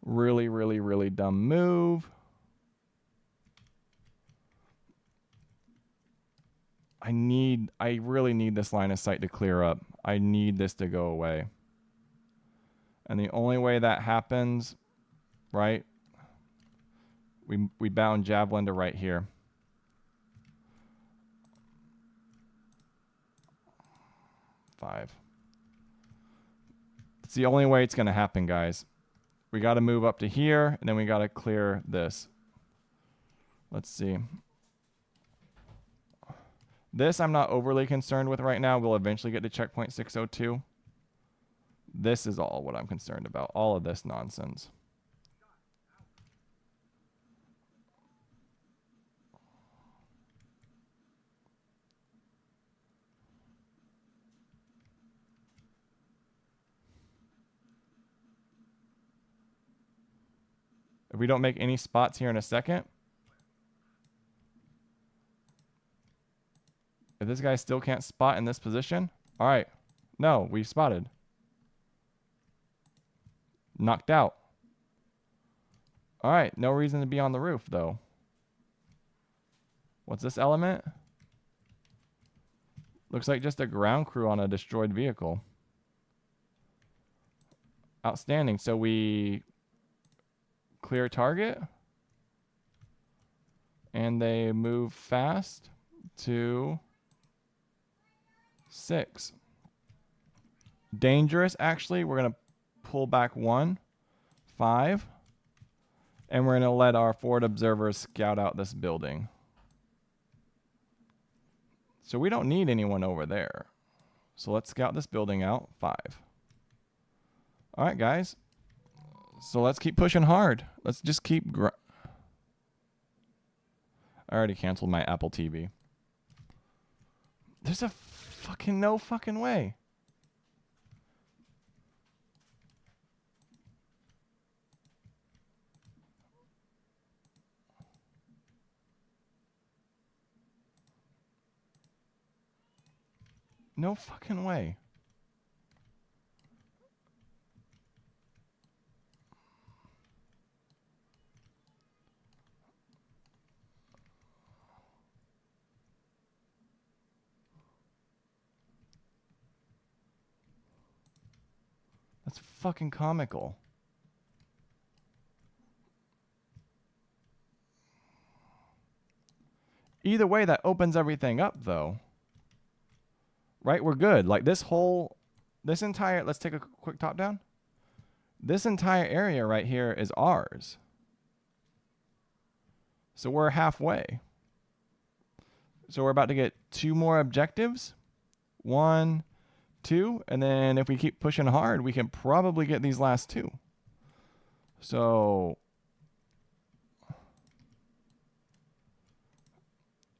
Really, really, really dumb move. I really need this line of sight to clear up. I need this to go away. And the only way that happens, right? We bound javelin to right here. Five. It's the only way it's going to happen, guys. We got to move up to here, and then we got to clear this. Let's see. This I'm not overly concerned with right now. We'll eventually get to checkpoint 602. This is all what I'm concerned about. All of this nonsense. If we don't make any spots here in a second. If this guy still can't spot in this position. All right. No, we spotted. Knocked out. All right. No reason to be on the roof, though. What's this element? Looks like just a ground crew on a destroyed vehicle. Outstanding. So we clear target. And they move fast to 6. Dangerous, actually. We're going to pull back 1. 5. And we're going to let our forward observers scout out this building. So we don't need anyone over there. So let's scout this building out. 5. All right, guys. So let's keep pushing hard. Let's just keep... I already canceled my Apple TV. There's a fucking no fucking way. No fucking way. That's fucking comical. Either way, that opens everything up, though. Right? We're good. Like this entire, let's take a quick top down. This entire area right here is ours. So we're halfway. So we're about to get 2 more objectives. 1, 2. And then if we keep pushing hard, we can probably get these last 2. So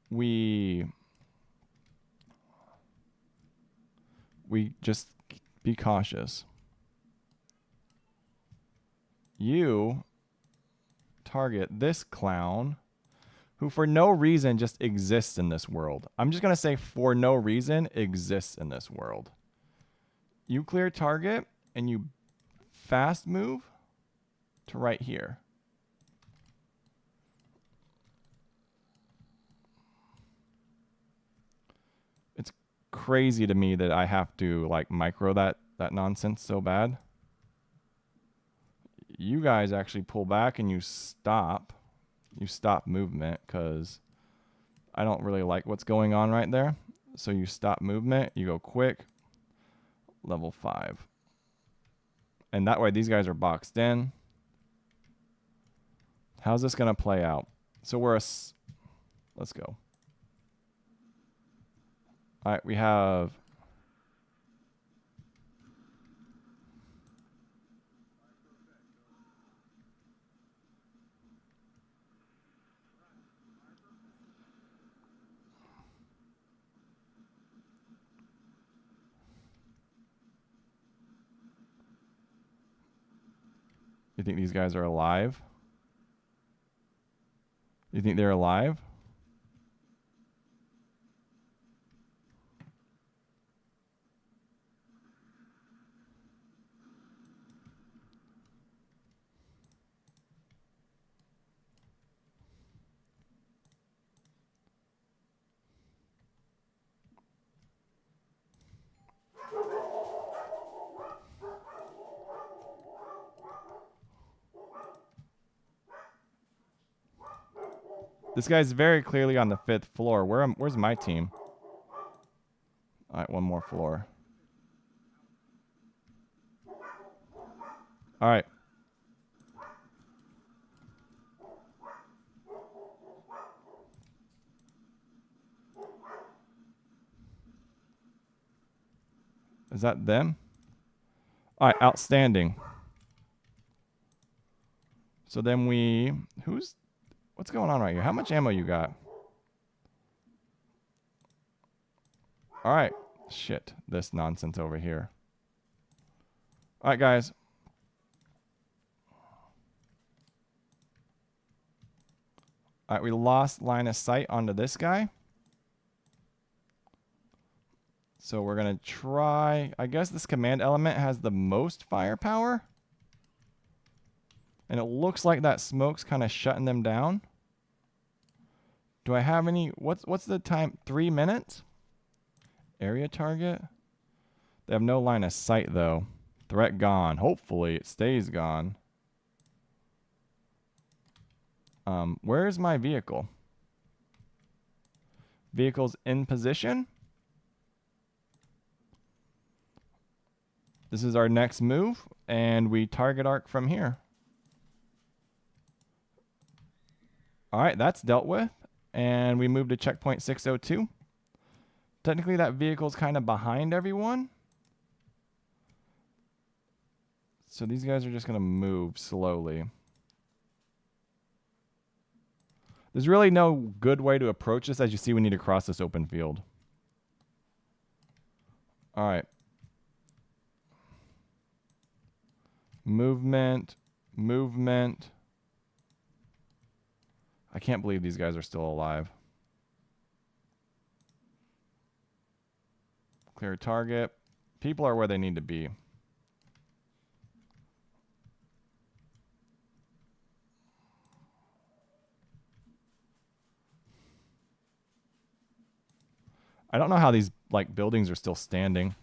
we just be cautious. You target this clown who for no reason just exists in this world. I'm just going to say for no reason exists in this world. You clear target and you fast move to right here. It's crazy to me that I have to like micro that nonsense so bad. You guys actually pull back and you stop. You stop movement because I don't really like what's going on right there. So you stop movement. You go quick. Level 5. And that way these guys are boxed in. How's this going to play out? So let's go. All right, we have... You think these guys are alive? You think they're alive? This guy's very clearly on the 5th floor. Where's my team? All right, one more floor. All right. Is that them? All right, outstanding. So then what's going on right here? How much ammo you got? All right. Shit, this nonsense over here. All right, guys. All right, we lost line of sight onto this guy. So we're going to try... I guess this command element has the most firepower. And it looks like that smoke's kind of shutting them down. Do I have any... What's the time? 3 minutes? Area target? They have no line of sight, though. Threat gone. Hopefully it stays gone. Where's my vehicle? Vehicle's in position. This is our next move, and we target arc from here. All right, that's dealt with, and we move to checkpoint 602. Technically, that vehicle's kind of behind everyone. So these guys are just going to move slowly. There's really no good way to approach this. As you see, we need to cross this open field. All right. Movement. Movement. I can't believe these guys are still alive. Clear target. People are where they need to be. I don't know how these like buildings are still standing.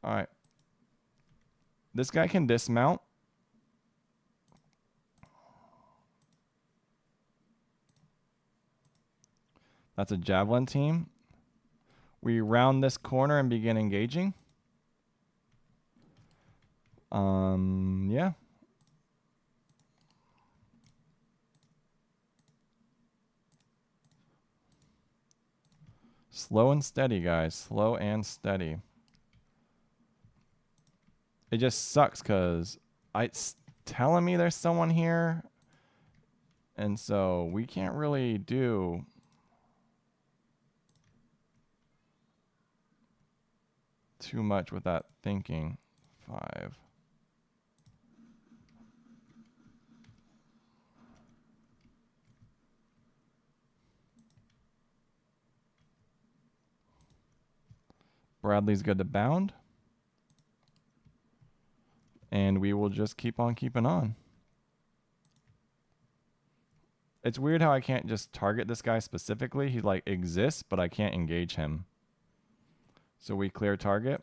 All right. This guy can dismount. That's a javelin team. We round this corner and begin engaging. Yeah. Slow and steady, guys. Slow and steady. It just sucks because it's telling me there's someone here. And so we can't really do too much with that thinking. 5. Bradley's good to bound. And we will just keep on keeping on. It's weird how I can't just target this guy specifically. He like exists, but I can't engage him. So we clear target.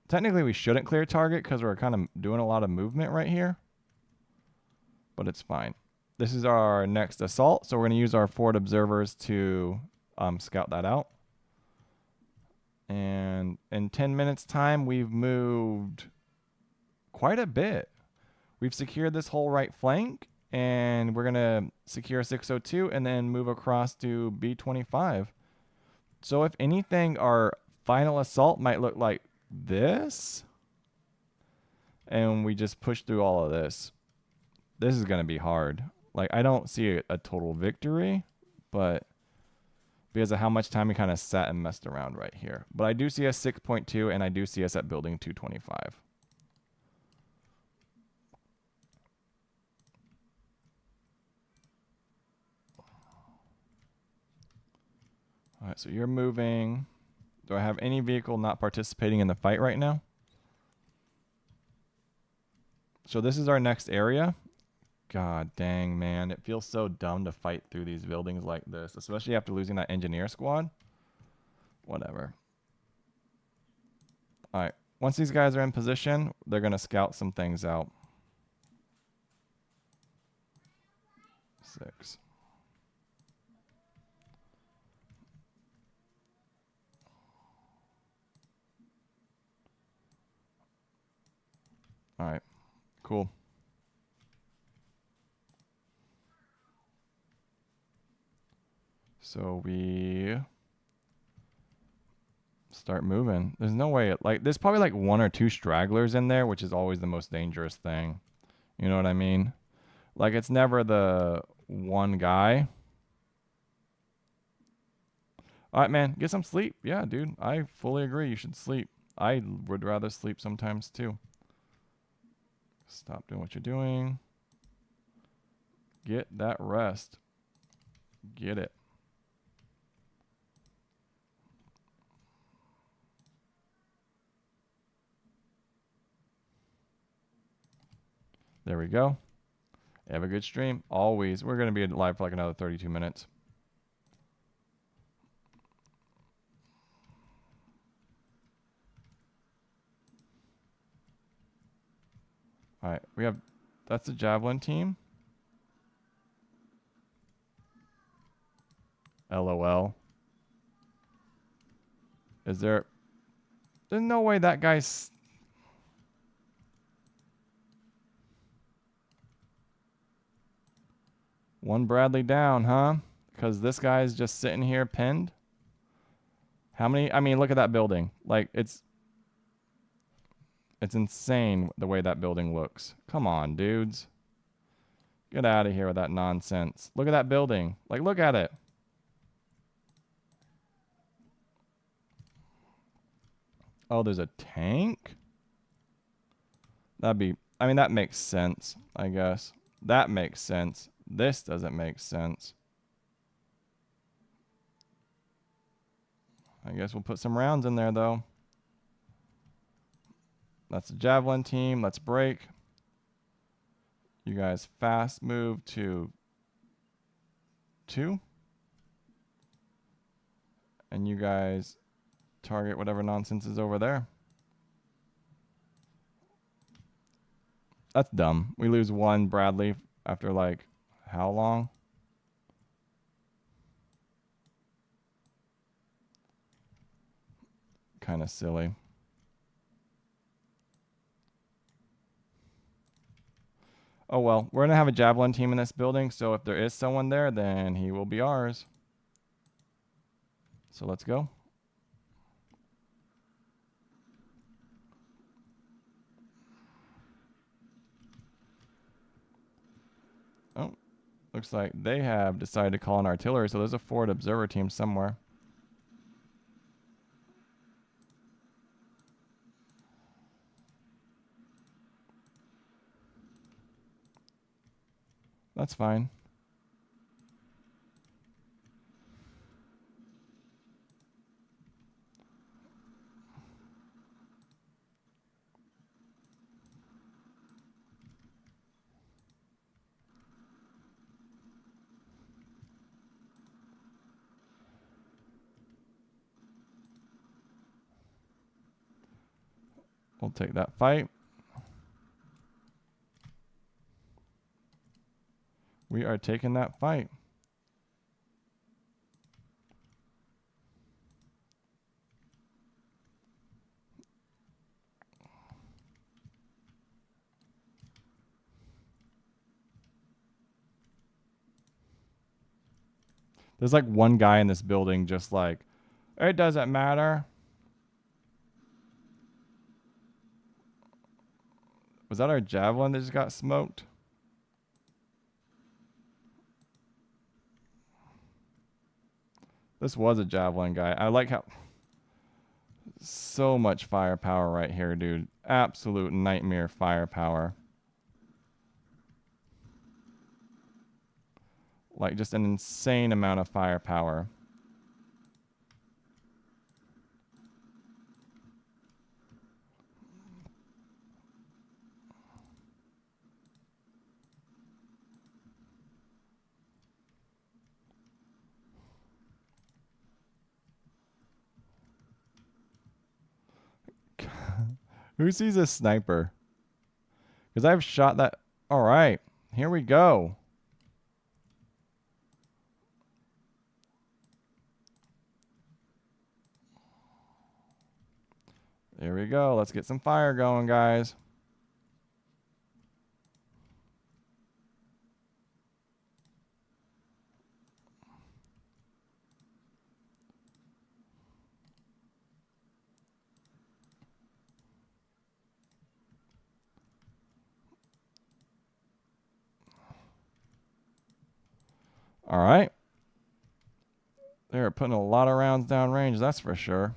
Technically, we shouldn't clear target because we're kind of doing a lot of movement right here. But it's fine. This is our next assault. So we're going to use our forward observers to scout that out. And in 10 minutes time, we've moved quite a bit. We've secured this whole right flank. And we're going to secure 602 and then move across to B25. So if anything, our final assault might look like this. And we just push through all of this. This is going to be hard. Like, I don't see a total victory, but because of how much time we kind of sat and messed around right here. But I do see us 6.2, and I do see us at building 225. All right, so you're moving. Do I have any vehicle not participating in the fight right now? So this is our next area. God dang, man. It feels so dumb to fight through these buildings like this, especially after losing that engineer squad. Whatever. All right. Once these guys are in position, they're going to scout some things out. 6. All right, cool. So we start moving. There's no way there's probably like 1 or 2 stragglers in there, which is always the most dangerous thing. You know what I mean? Like it's never the one guy. All right, man, get some sleep. Yeah, dude, I fully agree. You should sleep. I would rather sleep sometimes too. Stop doing what you're doing. Get that rest. Get it. There we go. Have a good stream. Always. We're going to be live for like another 32 minutes. All right. That's the Javelin team. LOL. There's no way that guy's... One Bradley down, huh? Because this guy's just sitting here pinned. How many? I mean, look at that building. Like, it's insane the way that building looks. Come on, dudes. Get out of here with that nonsense. Look at that building. Like, look at it. Oh, there's a tank? I mean, that makes sense, I guess. That makes sense. This doesn't make sense. I guess we'll put some rounds in there, though. That's the Javelin team. Let's break. You guys fast move to 2. And you guys target whatever nonsense is over there. That's dumb. We lose 1 Bradley after like how long? Kind of silly. Oh well, we're going to have a Javelin team in this building, so if there is someone there, then he will be ours. So let's go. Oh, looks like they have decided to call an artillery, so there's a forward observer team somewhere. That's fine. We'll take that fight. We are taking that fight. There's like one guy in this building just like, it doesn't matter. Was that our Javelin that just got smoked? This was a Javelin guy. I like how... So much firepower right here, dude. Absolute nightmare firepower. Like, just an insane amount of firepower. Who sees a sniper? Because I've shot that... All right. Here we go. Here we go. Let's get some fire going, guys. All right. They're putting a lot of rounds down range, that's for sure.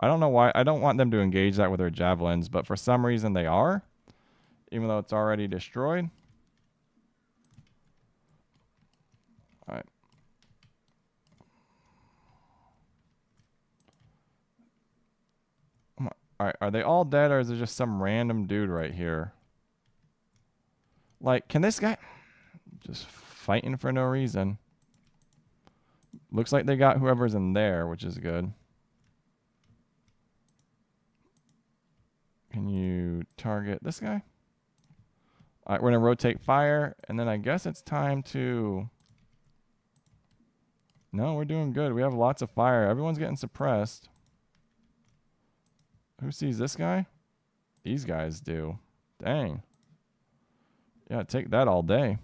I don't know why. I don't want them to engage that with their javelins, but for some reason they are, even though it's already destroyed. All right. All right. Are they all dead, or is there just some random dude right here? Like, can this guy just fighting for no reason? Looks like they got whoever's in there, which is good. Can you target this guy? All right, we're going to rotate fire, and then I guess it's time to... No, we're doing good. We have lots of fire. Everyone's getting suppressed. Who sees this guy? These guys do. Dang. Yeah, take that all day.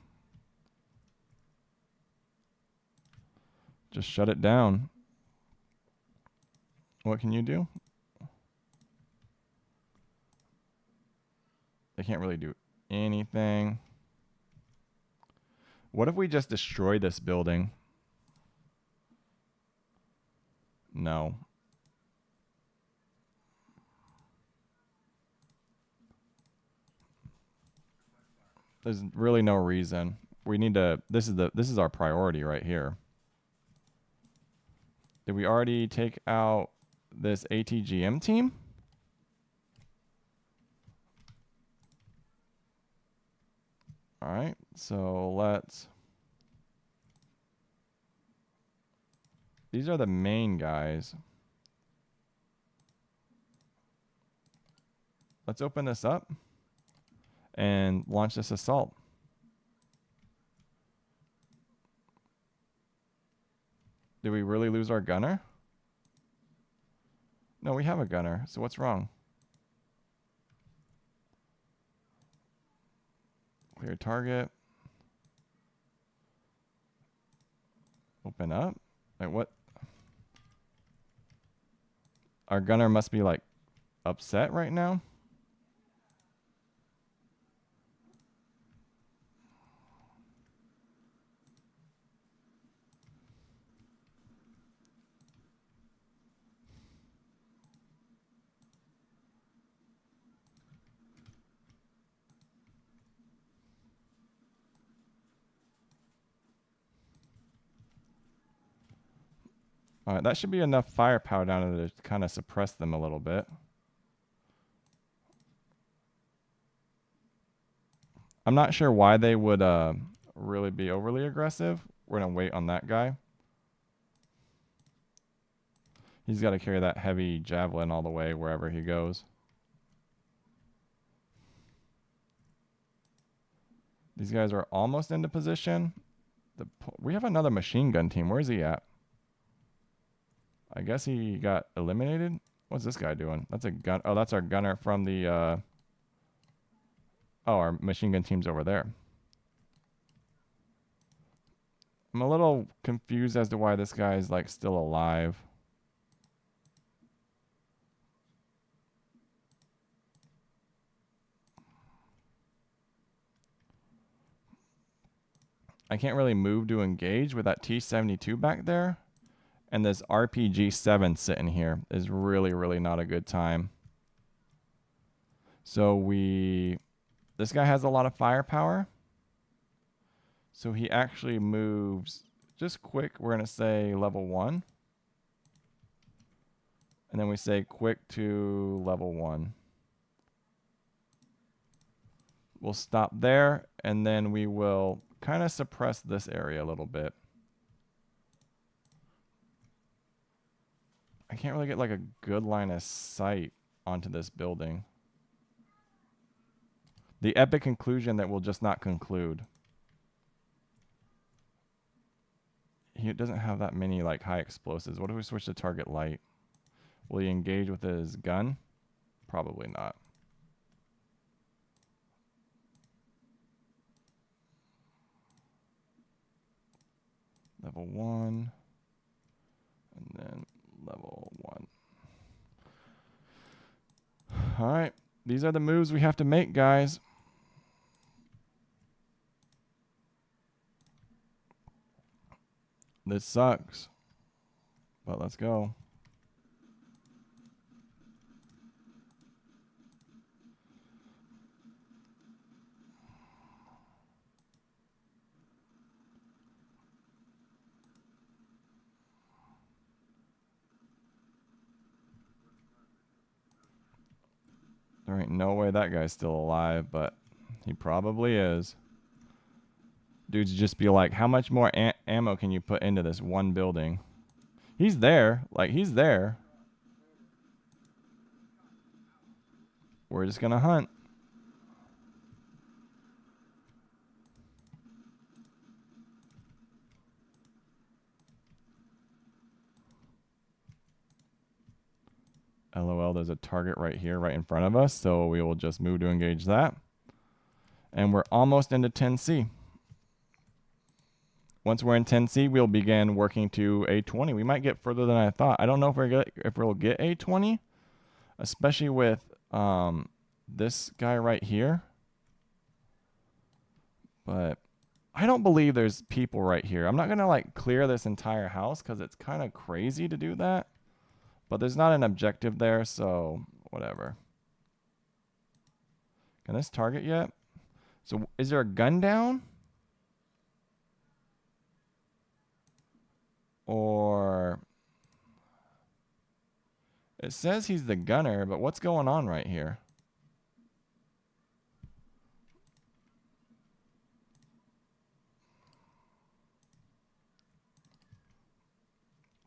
Just shut it down. What can you do? They can't really do anything. What if we just destroy this building? No. There's really no reason. We need to... This is our priority right here. Did we already take out this ATGM team? All right, so let's... These are the main guys. Let's open this up and launch this assault. Did we really lose our gunner? No, we have a gunner, so what's wrong? Clear target. Open up. Like what? Our gunner must be like upset right now. All right, that should be enough firepower down there to kind of suppress them a little bit. I'm not sure why they would really be overly aggressive. We're going to wait on that guy. He's got to carry that heavy javelin all the way wherever he goes. These guys are almost into position. We have another machine gun team. Where's he at? I guess he got eliminated. What's this guy doing? That's a gun. Oh, that's our gunner from the... Oh, our machine gun team's over there. I'm a little confused as to why this guy is like still alive. I can't really move to engage with that T-72 back there. And this RPG-7 sitting here is really, really not a good time. So this guy has a lot of firepower. So he actually moves just quick. We're going to say level 1. And then we say quick to level 1. We'll stop there, and then we will kind of suppress this area a little bit. I can't really get like a good line of sight onto this building. The epic conclusion that will just not conclude. He doesn't have that many like high explosives. What if we switch to target light? Will he engage with his gun? Probably not. Level 1. And then level 1. Alright. These are the moves we have to make, guys. This sucks. But let's go. There ain't no way that guy's still alive, but he probably is. Dudes just be like, how much more ammo can you put into this one building? He's there. Like, he's there. We're just going to hunt. LOL, there's a target right here, right in front of us. So we will just move to engage that. And we're almost into 10C. Once we're in 10C, we'll begin working to A20. We might get further than I thought. I don't know if we'll get A20, especially with this guy right here. But I don't believe there's people right here. I'm not going to like clear this entire house because it's kind of crazy to do that. But there's not an objective there, so whatever. Can this target yet? So is there a gun down? Or it says he's the gunner, but what's going on right here?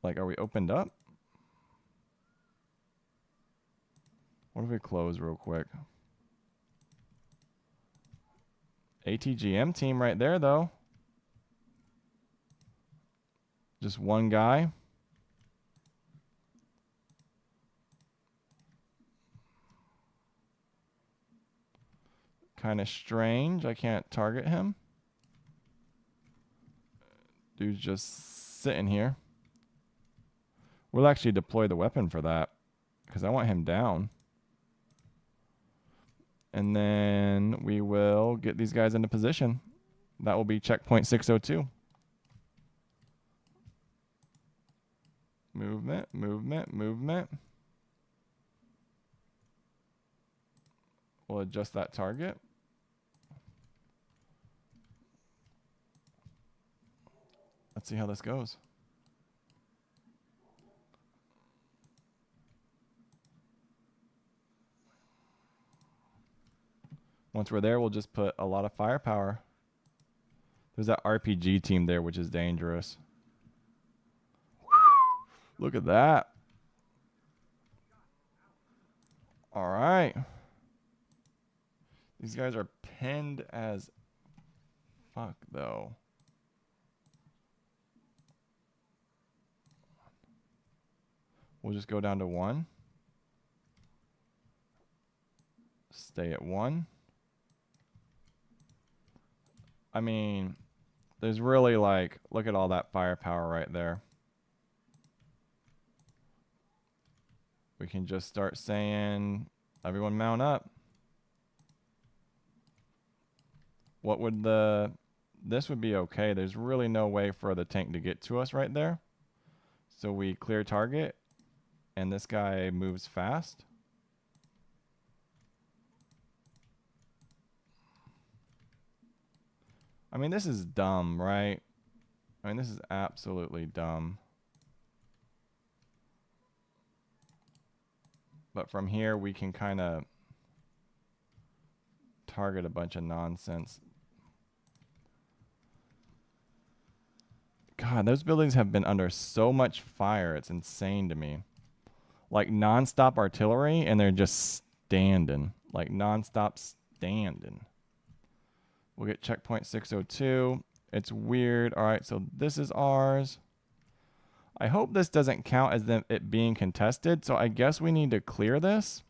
Like, are we opened up? What if we close real quick? ATGM team right there, though. Just one guy. Kind of strange. I can't target him. Dude's just sitting here. We'll actually deploy the weapon for that because I want him down. And then we will get these guys into position. That will be checkpoint 602. Movement, movement, movement. We'll adjust that target. Let's see how this goes. Once we're there, we'll just put a lot of firepower. There's that RPG team there, which is dangerous. Look at that. All right. These guys are pinned as fuck, though. We'll just go down to 1. Stay at 1. I mean, there's really like, look at all that firepower right there. We can just start saying, everyone mount up. What would this would be okay. There's really no way for the tank to get to us right there. So we clear target, and this guy moves fast. I mean, this is dumb, right? I mean, this is absolutely dumb. But from here, we can kind of target a bunch of nonsense. God, those buildings have been under so much fire. It's insane to me. Like nonstop artillery, and they're just standing. Like nonstop standing. We'll get checkpoint 602. It's weird. All right, so this is ours. I hope this doesn't count as it being contested, so I guess we need to clear this.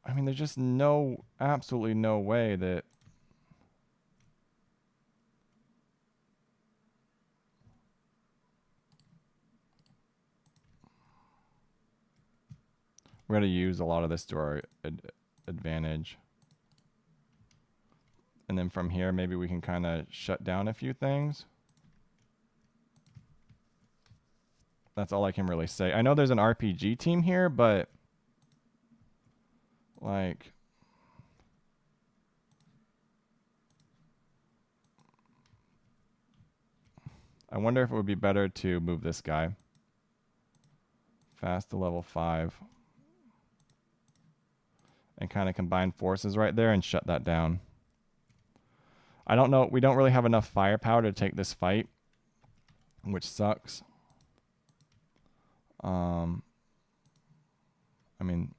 I mean, there's just absolutely no way that... We're going to use a lot of this to our advantage. And then from here, maybe we can kind of shut down a few things. That's all I can really say. I know there's an RPG team here, but... like... I wonder if it would be better to move this guy. Fast to level 5. And kind of combine forces right there and shut that down. I don't know. We don't really have enough firepower to take this fight, which sucks. I mean,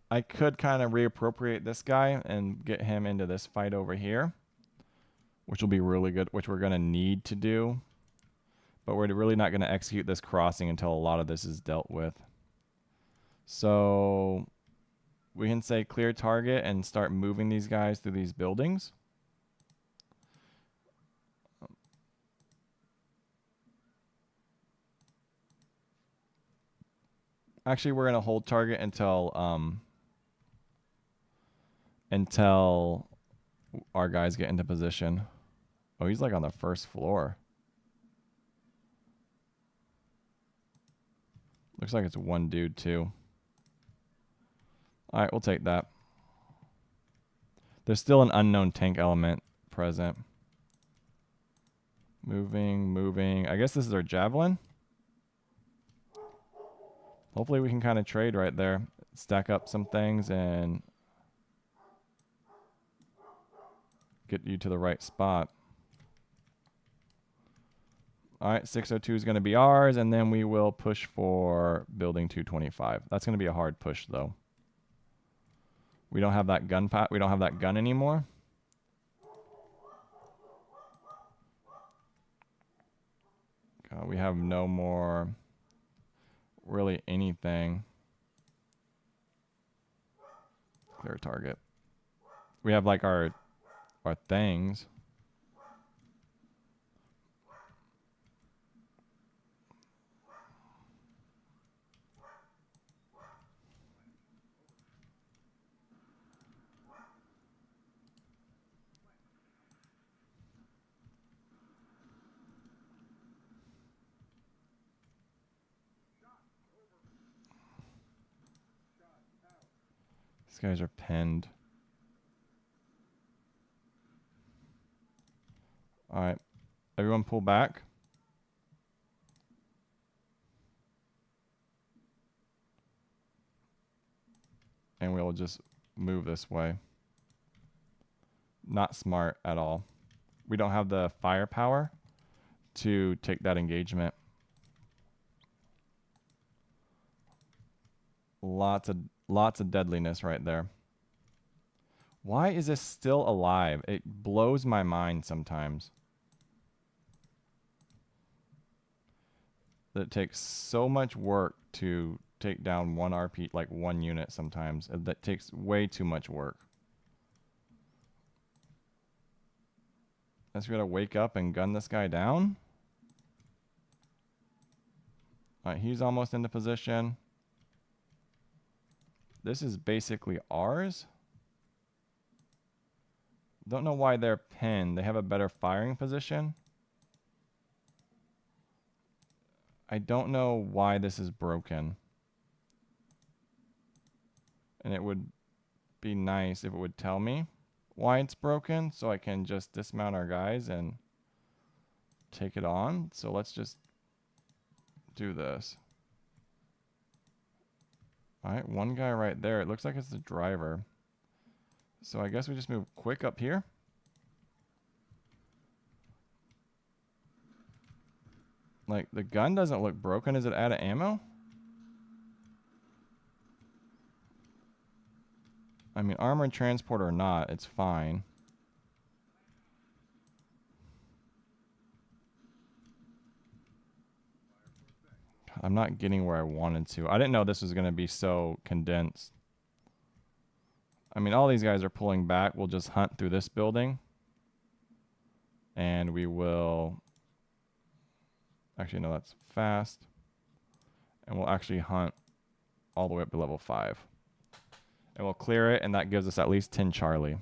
I could kind of reappropriate this guy and get him into this fight over here, which will be really good, which we're going to need to do. But we're really not going to execute this crossing until a lot of this is dealt with. So we can say clear target and start moving these guys through these buildings. Actually, we're going to hold target until our guys get into position. Oh, he's like on the first floor. Looks like it's one dude too. All right, we'll take that. There's still an unknown tank element present. Moving. I guess this is our javelin. Hopefully we can kind of trade right there. Stack up some things and get you to the right spot. All right, 602 is going to be ours, and then we will push for building 225. That's going to be a hard push, though. We don't have that gun we don't have that gun anymore. God, we have no more really anything. Clear target. We have like our things. These guys are pinned. All right. Everyone pull back. And we'll just move this way. Not smart at all. We don't have the firepower to take that engagement. Lots of deadliness right there. Why is this still alive? It blows my mind sometimes. That it takes so much work to take down one RP, like one unit sometimes. That takes way too much work. Guess we gotta wake up and gun this guy down. Alright, he's almost into position. This is basically ours. Don't know why they're pinned. They have a better firing position. I don't know why this is broken. And it would be nice if it would tell me why it's broken so I can just dismount our guys and take it on. So let's just do this. All right, one guy right there. It looks like it's the driver. So I guess we just move quick up here. Like, the gun doesn't look broken. Is it out of ammo? I mean, armored transport or not, it's fine. I'm not getting where I wanted to. I didn't know this was going to be so condensed. I mean, all these guys are pulling back. We'll just hunt through this building. And we will... Actually, no, that's fast. And we'll actually hunt all the way up to level 5. And we'll clear it, and that gives us at least 10 Charlie.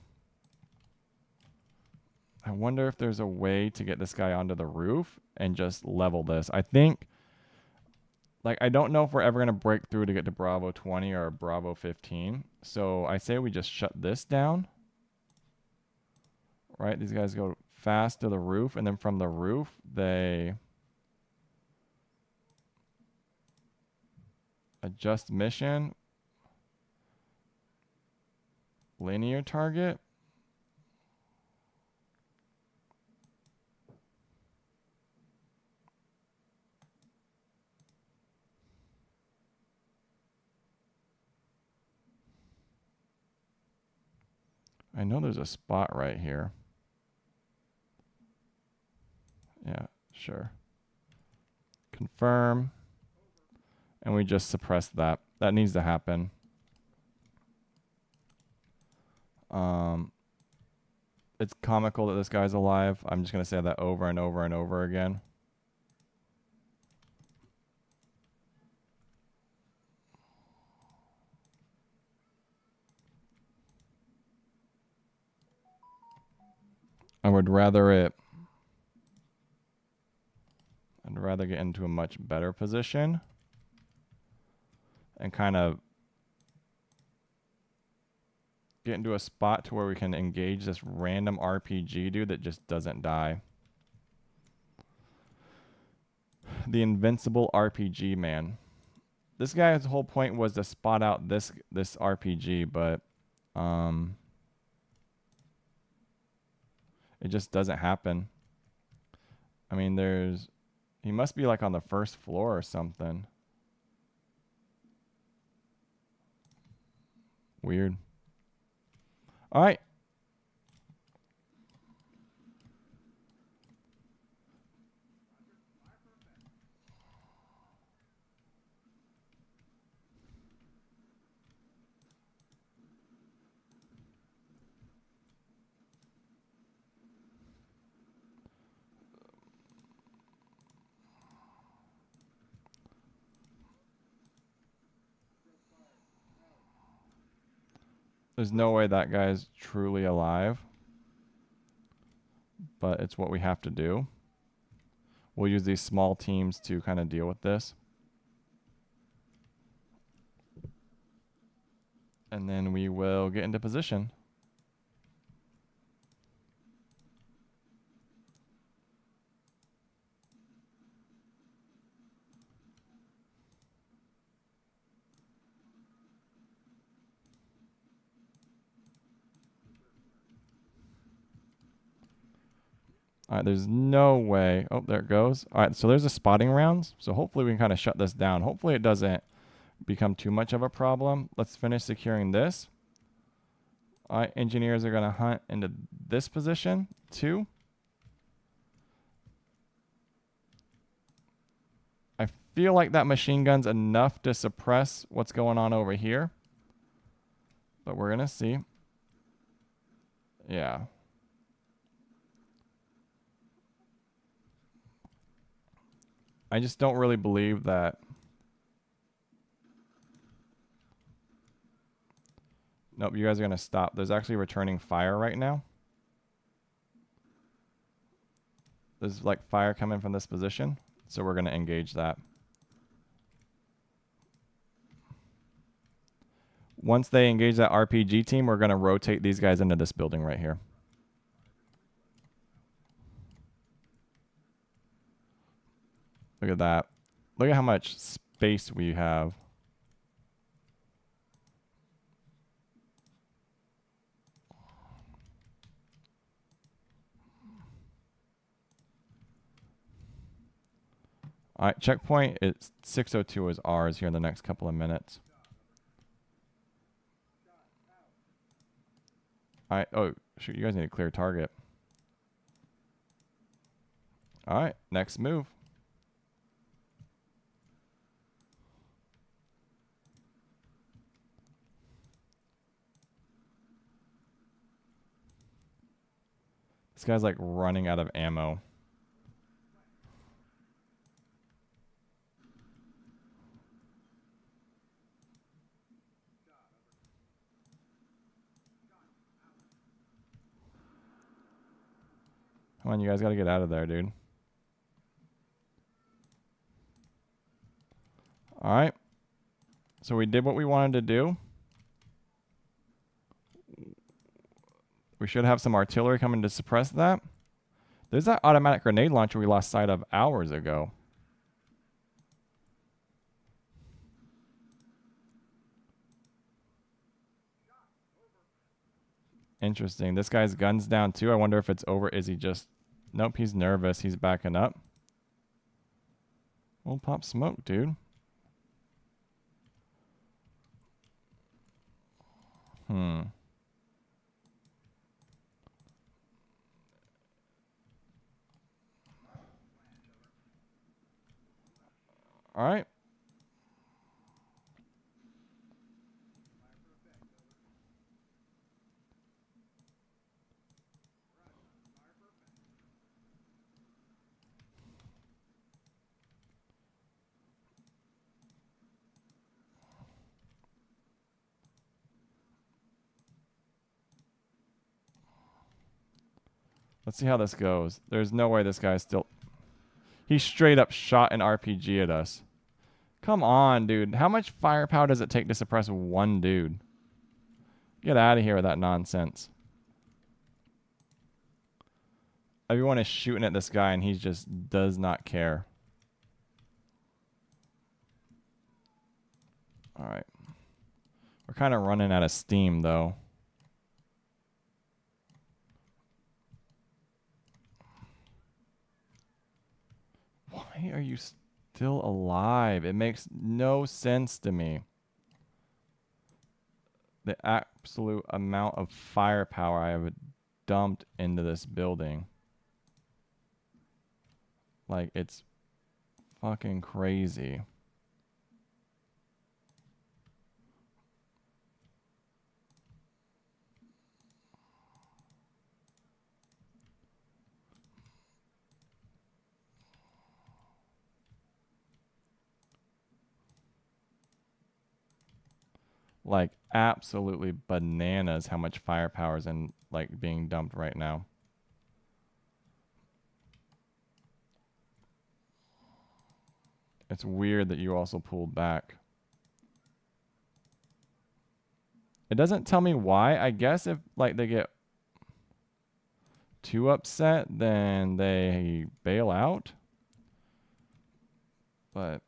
I wonder if there's a way to get this guy onto the roof and just level this. I think... Like, I don't know if we're ever going to break through to get to Bravo 20 or Bravo 15. So I say we just shut this down. Right? These guys go fast to the roof. And then from the roof, they adjust mission. Linear target. I know there's a spot right here. Yeah, sure. Confirm. And we just suppress that. That needs to happen. It's comical that this guy's alive. I'm just going to say that over and over and over again. I'd rather get into a much better position and kind of get into a spot to where we can engage this random RPG dude that just doesn't die. The invincible RPG man. This guy's whole point was to spot out this RPG, but it just doesn't happen. I mean, he must be like on the first floor or something. Weird. All right. There's no way that guy's truly alive. But it's what we have to do. We'll use these small teams to kind of deal with this. And then we will get into position. All right, there's no way. Oh, there it goes. All right, so there's a spotting rounds. So hopefully we can kind of shut this down. Hopefully it doesn't become too much of a problem. Let's finish securing this. All right, engineers are going to hunt into this position too. I feel like that machine gun's enough to suppress what's going on over here. But we're going to see. Yeah. I just don't really believe that. Nope, you guys are going to stop. There's actually returning fire right now. There's like fire coming from this position. So we're going to engage that. Once they engage that RPG team, we're going to rotate these guys into this building right here. Look at that. Look at how much space we have. All right, checkpoint is 602 is ours here in the next couple of minutes. All right. Oh, shoot, you guys need a clear target. All right, next move. This guy's like running out of ammo. Come on, you guys gotta get out of there, dude. Alright. So we did what we wanted to do. We should have some artillery coming to suppress that. There's that automatic grenade launcher we lost sight of hours ago. Interesting. This guy's gun's down too. I wonder if it's over. Is he just... Nope, he's nervous. He's backing up. We'll pop smoke, dude. All right. Let's see how this goes. There's no way this guy's still... He straight up shot an RPG at us. Come on, dude. How much firepower does it take to suppress one dude? Get out of here with that nonsense. Everyone is shooting at this guy and he just does not care. Alright. We're kind of running out of steam, though. Why are you still alive? It makes no sense to me. The absolute amount of firepower I have dumped into this building. Like, it's fucking crazy. Like, absolutely bananas how much firepower is in, like, being dumped right now. It's weird that you also pulled back. It doesn't tell me why. I guess if, like, they get too upset, then they bail out. But...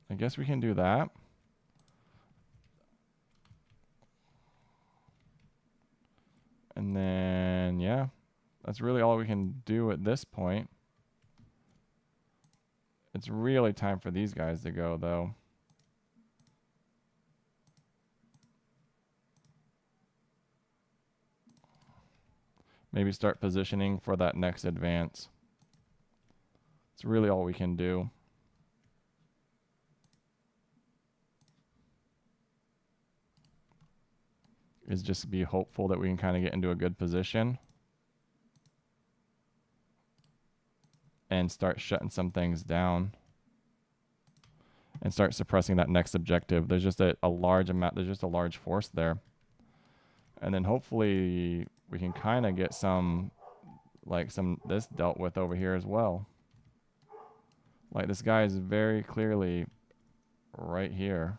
I guess we can do that. And then, yeah, that's really all we can do at this point. It's really time for these guys to go, though. Maybe start positioning for that next advance. It's really all we can do. Is just be hopeful that we can kind of get into a good position and start shutting some things down and start suppressing that next objective. There's just a large amount, there's just a large force there. And then hopefully we can kind of get some, like this dealt with over here as well. Like this guy is very clearly right here.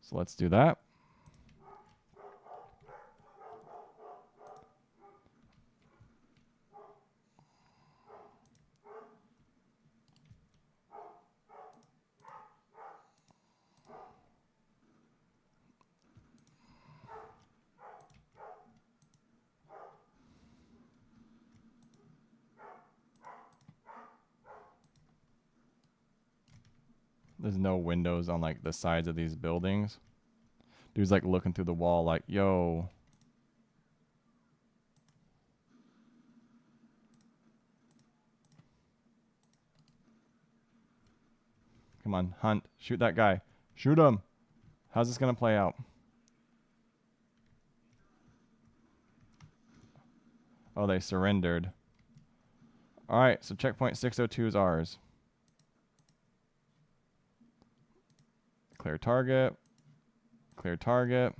So let's do that. There's no windows on like the sides of these buildings. Dude's like looking through the wall like, yo. Come on, hunt. Shoot that guy. Shoot him. How's this going to play out? Oh, they surrendered. All right, so checkpoint 602 is ours. Clear target. Clear target.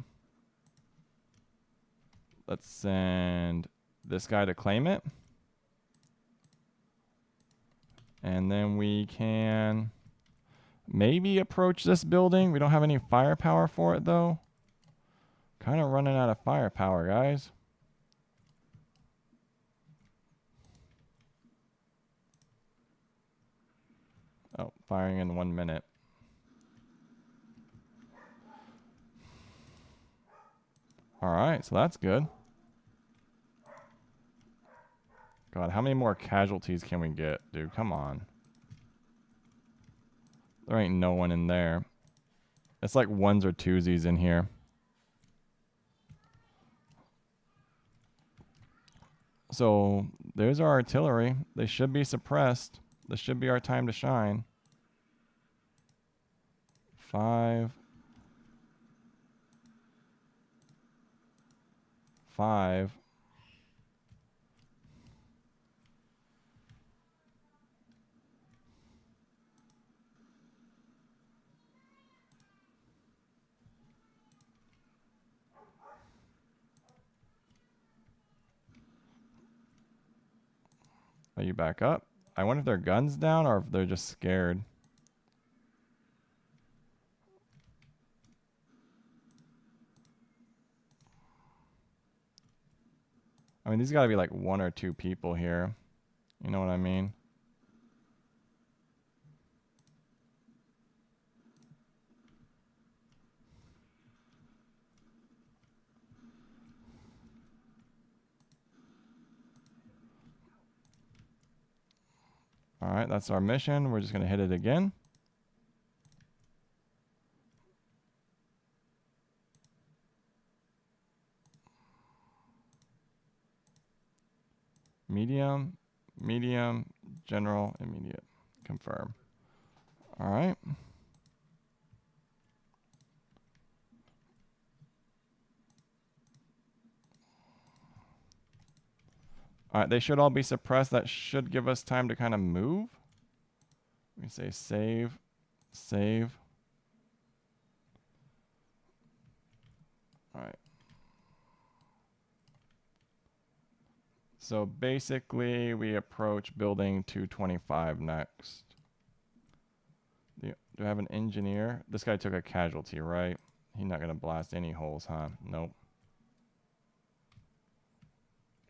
Let's send this guy to claim it. And then we can maybe approach this building. We don't have any firepower for it, though. Kind of running out of firepower, guys. Oh, firing in 1 minute. All right, so that's good. God, how many more casualties can we get, dude? Come on. There ain't no one in there. It's like ones or twosies in here. So there's our artillery. They should be suppressed. This should be our time to shine. 5. 5. Are you back up? I wonder if their gun's down or if they're just scared. I mean, these got to be like 1 or 2 people here. You know what I mean? All right, that's our mission. We're just going to hit it again. Medium, medium, general, immediate. Confirm. All right. All right, they should all be suppressed. That should give us time to kind of move. We say save, save. All right. So basically, we approach building 225 next. Do I have an engineer? This guy took a casualty, right? He's not going to blast any holes, huh? Nope.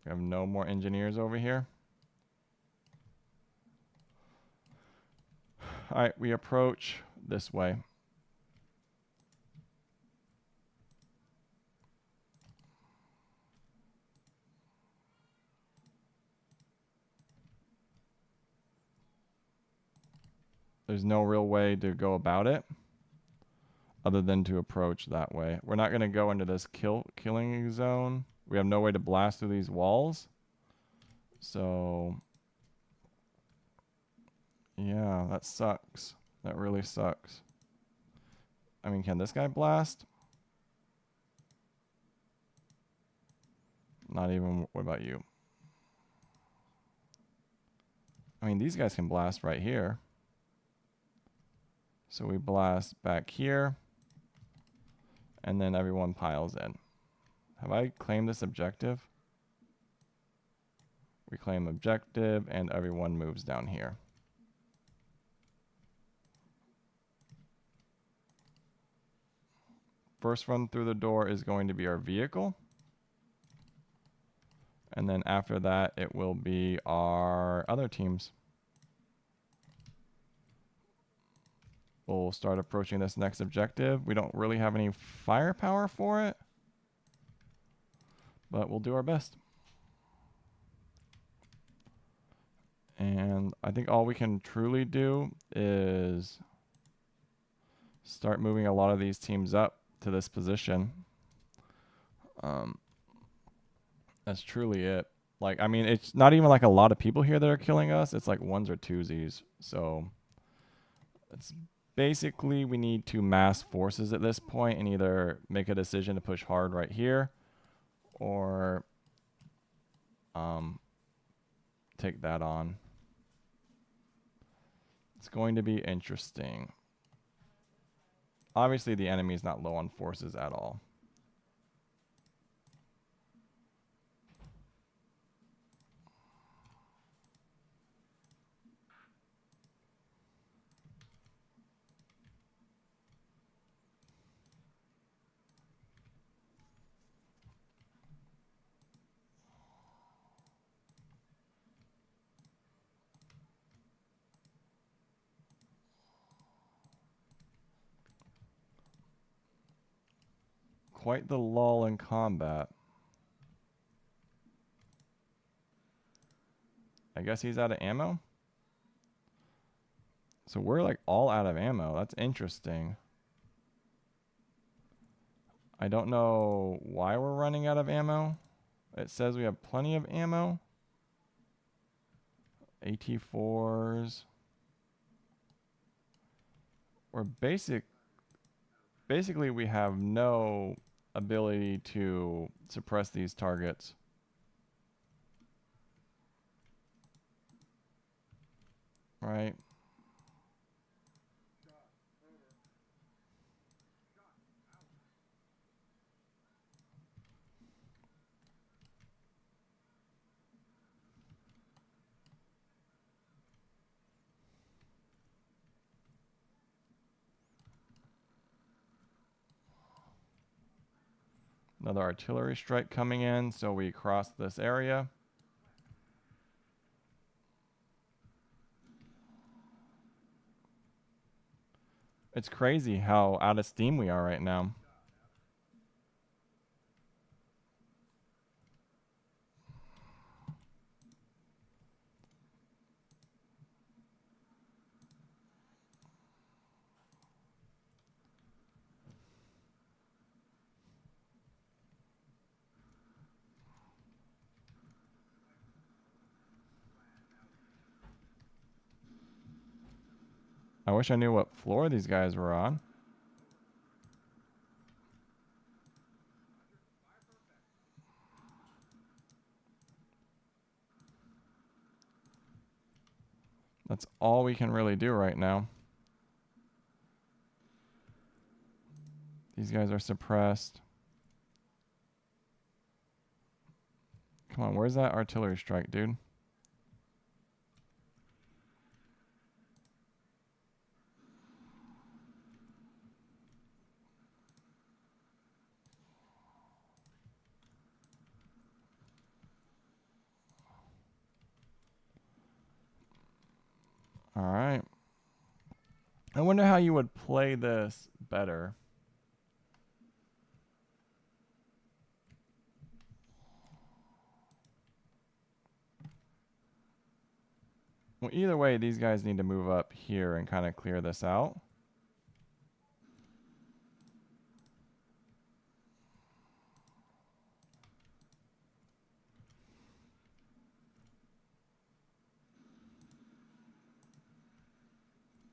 We have no more engineers over here. All right, we approach this way. There's no real way to go about it other than to approach that way. We're not going to go into this killing zone. We have no way to blast through these walls. So, yeah, that sucks. That really sucks. I mean, can this guy blast? Not even. What about you? I mean, these guys can blast right here. So we blast back here. And then everyone piles in. Have I claimed this objective? We claim objective and everyone moves down here. First run through the door is going to be our vehicle. And then after that, it will be our other teams. We'll start approaching this next objective. We don't really have any firepower for it, but we'll do our best. And I think all we can truly do is start moving a lot of these teams up to this position. That's truly it. Like, I mean, it's not even like a lot of people here that are killing us. It's like ones or twosies. So it's Basically, we need to mass forces at this point and either make a decision to push hard right here or take that on. It's going to be interesting. Obviously, the enemy is not low on forces at all. Quite the lull in combat. I guess he's out of ammo. So we're like all out of ammo. That's interesting. I don't know why we're running out of ammo. It says we have plenty of ammo. AT4s. We're basically we have no ability to suppress these targets. Right? Another artillery strike coming in, so we cross this area. It's crazy how out of steam we are right now. I wish I knew what floor these guys were on. That's all we can really do right now. These guys are suppressed. Come on, where's that artillery strike, dude? All right. I wonder how you would play this better. Well, either way, these guys need to move up here and kind of clear this out.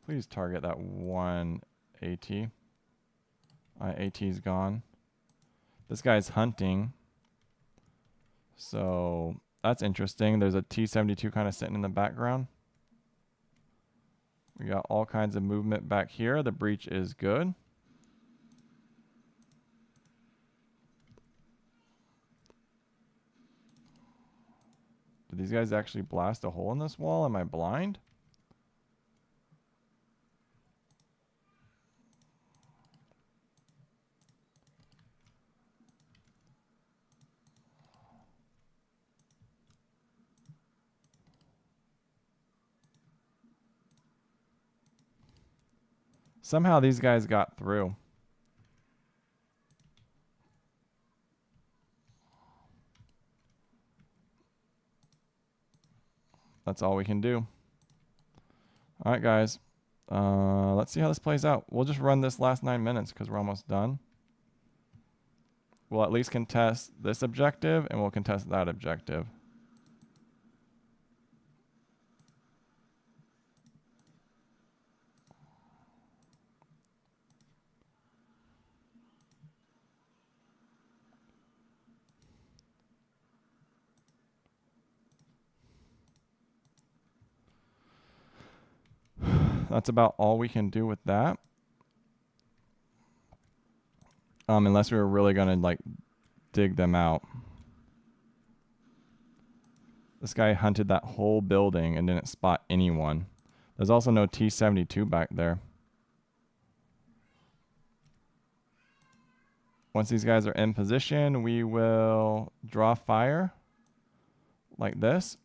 Please target that one AT. AT's gone. This guy's hunting. So that's interesting. There's a T-72 kind of sitting in the background. We got all kinds of movement back here. The breach is good. Did these guys actually blast a hole in this wall? Am I blind? Somehow these guys got through. That's all we can do. All right, guys. Let's see how this plays out. We'll just run this last 9 minutes because we're almost done. We'll at least contest this objective, and we'll contest that objective. That's about all we can do with that. Unless we were really gonna like dig them out. This guy hunted that whole building and didn't spot anyone. There's also no T-72 back there. Once these guys are in position, we will draw fire like this.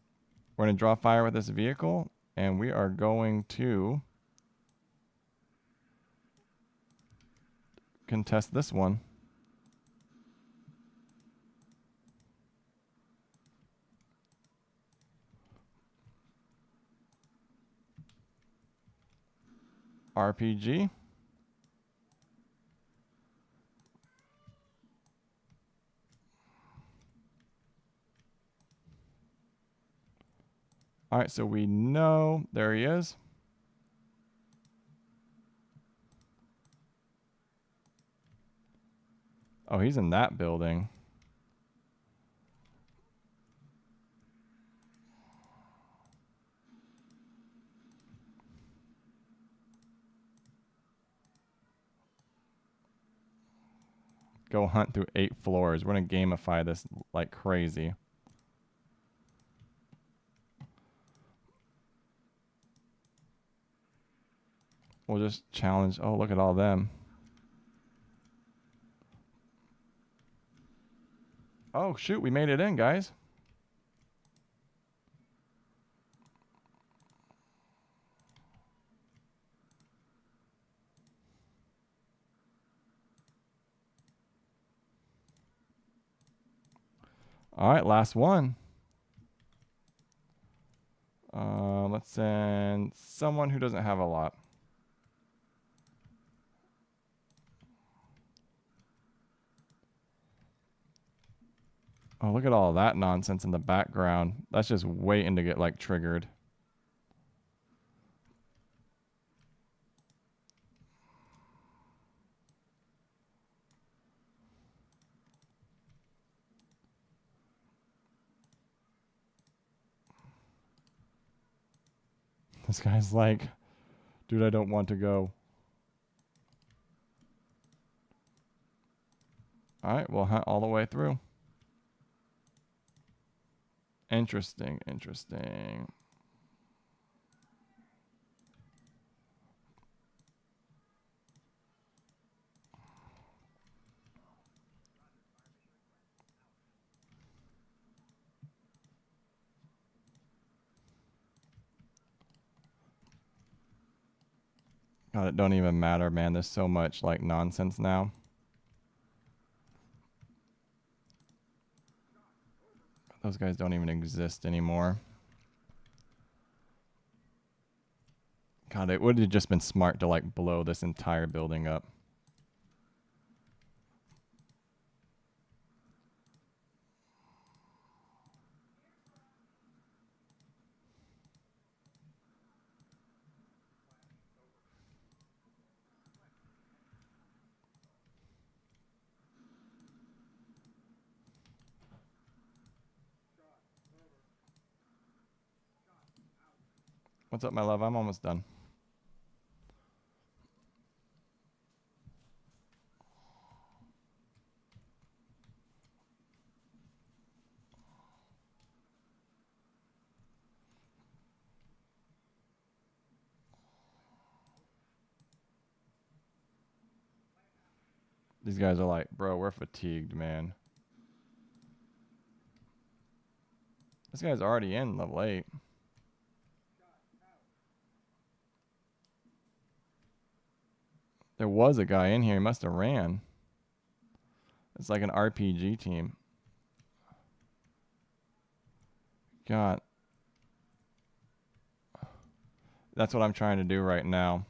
We're going to draw fire with this vehicle, and we are going to contest this one. RPG. All right, so we know, there he is. Oh, he's in that building. Go hunt through 8 floors. We're going to gamify this like crazy. We'll just challenge. Oh, look at all them. Oh, shoot. We made it in, guys. All right, last one. Let's send someone who doesn't have a lot. Oh, look at all that nonsense in the background. That's just waiting to get like triggered. This guy's like, dude, I don't want to go. All right, we'll hunt all the way through. Interesting, interesting. God, it don't even matter, man. There's so much like nonsense now. Those guys don't even exist anymore. God, it would have just been smart to like blow this entire building up. What's up, my love? I'm almost done. These guys are like, bro, we're fatigued, man. This guy's already in level 8. There was a guy in here. He must have ran. It's like an RPG team. God. That's what I'm trying to do right now.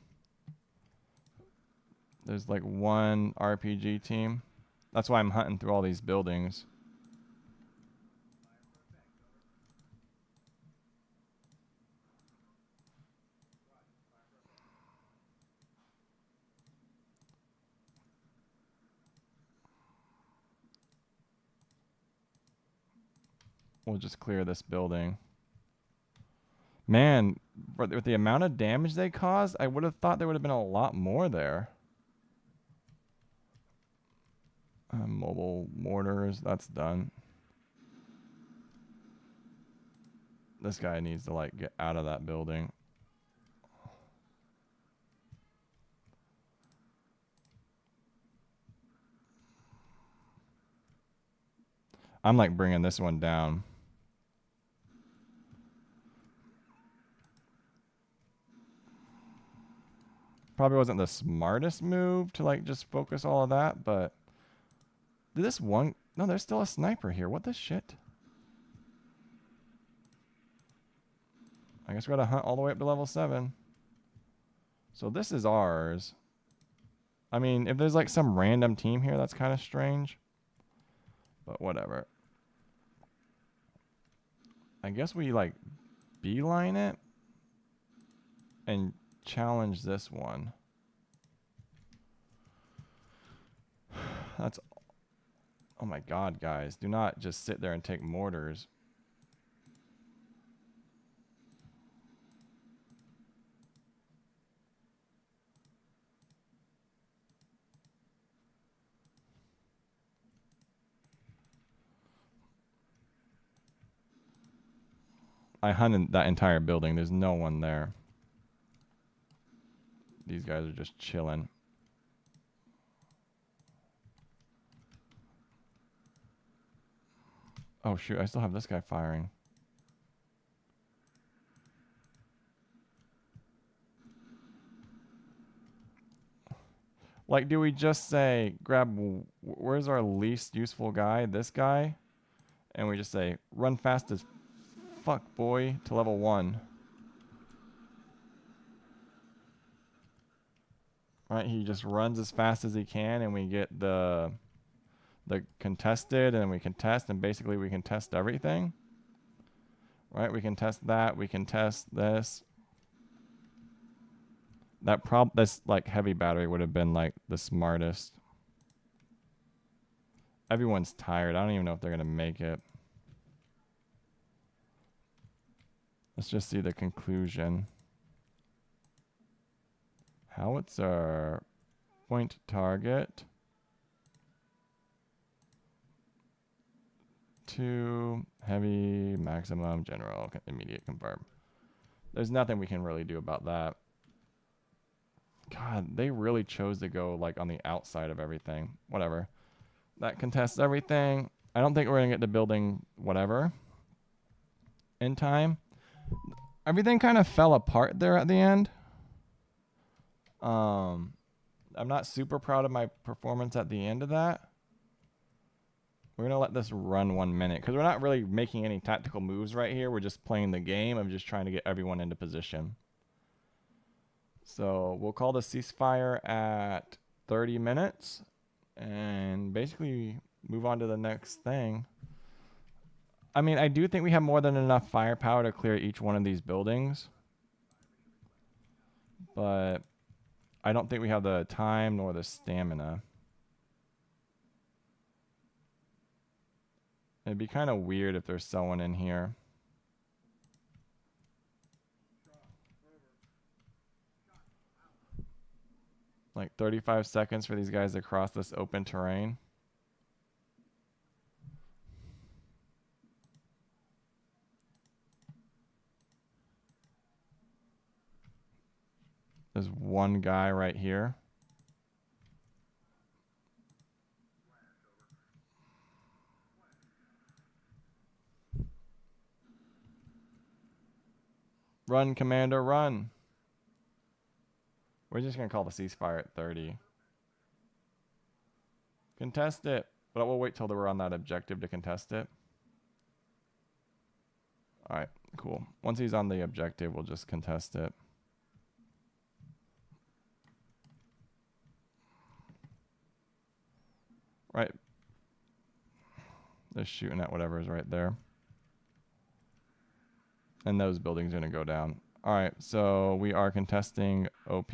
There's like one RPG team. That's why I'm hunting through all these buildings. We'll just clear this building. Man, with the amount of damage they caused, I would have thought there would have been a lot more there. Mobile mortars, that's done. This guy needs to like get out of that building. I'm like bringing this one down. Probably wasn't the smartest move to like just focus all of that, but did this one? No, there's still a sniper here. What the shit? I guess we gotta hunt all the way up to level 7. So this is ours. I mean, if there's like some random team here, that's kind of strange. But whatever. I guess we like beeline it and challenge this one. That's... Oh my god, guys. Do not just sit there and take mortars. I hunted that entire building. There's no one there. These guys are just chilling. Oh shoot, I still have this guy firing. Like, do we just say, grab, where's our least useful guy? This guy? And we just say, run fast as fuck, boy, to level 1. Right, he just runs as fast as he can, and we get the contested, and we contest, and basically we can test everything. Right, we can test that, we can test this. This like heavy battery would have been like the smartest. Everyone's tired. I don't even know if they're gonna make it. Let's just see the conclusion. Howitzer, point target. 2 heavy maximum general immediate confirm. There's nothing we can really do about that. God, they really chose to go like on the outside of everything. Whatever. That contests everything. I don't think we're gonna get the building whatever in time. Everything kind of fell apart there at the end. I'm not super proud of my performance at the end of that. We're gonna let this run 1 minute because we're not really making any tactical moves right here. We're just playing the game of just trying to get everyone into position. So we'll call the ceasefire at 30 minutes and basically move on to the next thing. I mean, I do think we have more than enough firepower to clear each one of these buildings, but I don't think we have the time nor the stamina. It'd be kind of weird if there's someone in here. Like 35 seconds for these guys to cross this open terrain. There's one guy right here. Run, Commander, run. We're just going to call the ceasefire at 30. Contest it. But we'll wait till we're on that objective to contest it. Alright, cool. Once he's on the objective, we'll just contest it. Right. They're shooting at whatever's right there. And those buildings are going to go down. Alright, so we are contesting OP.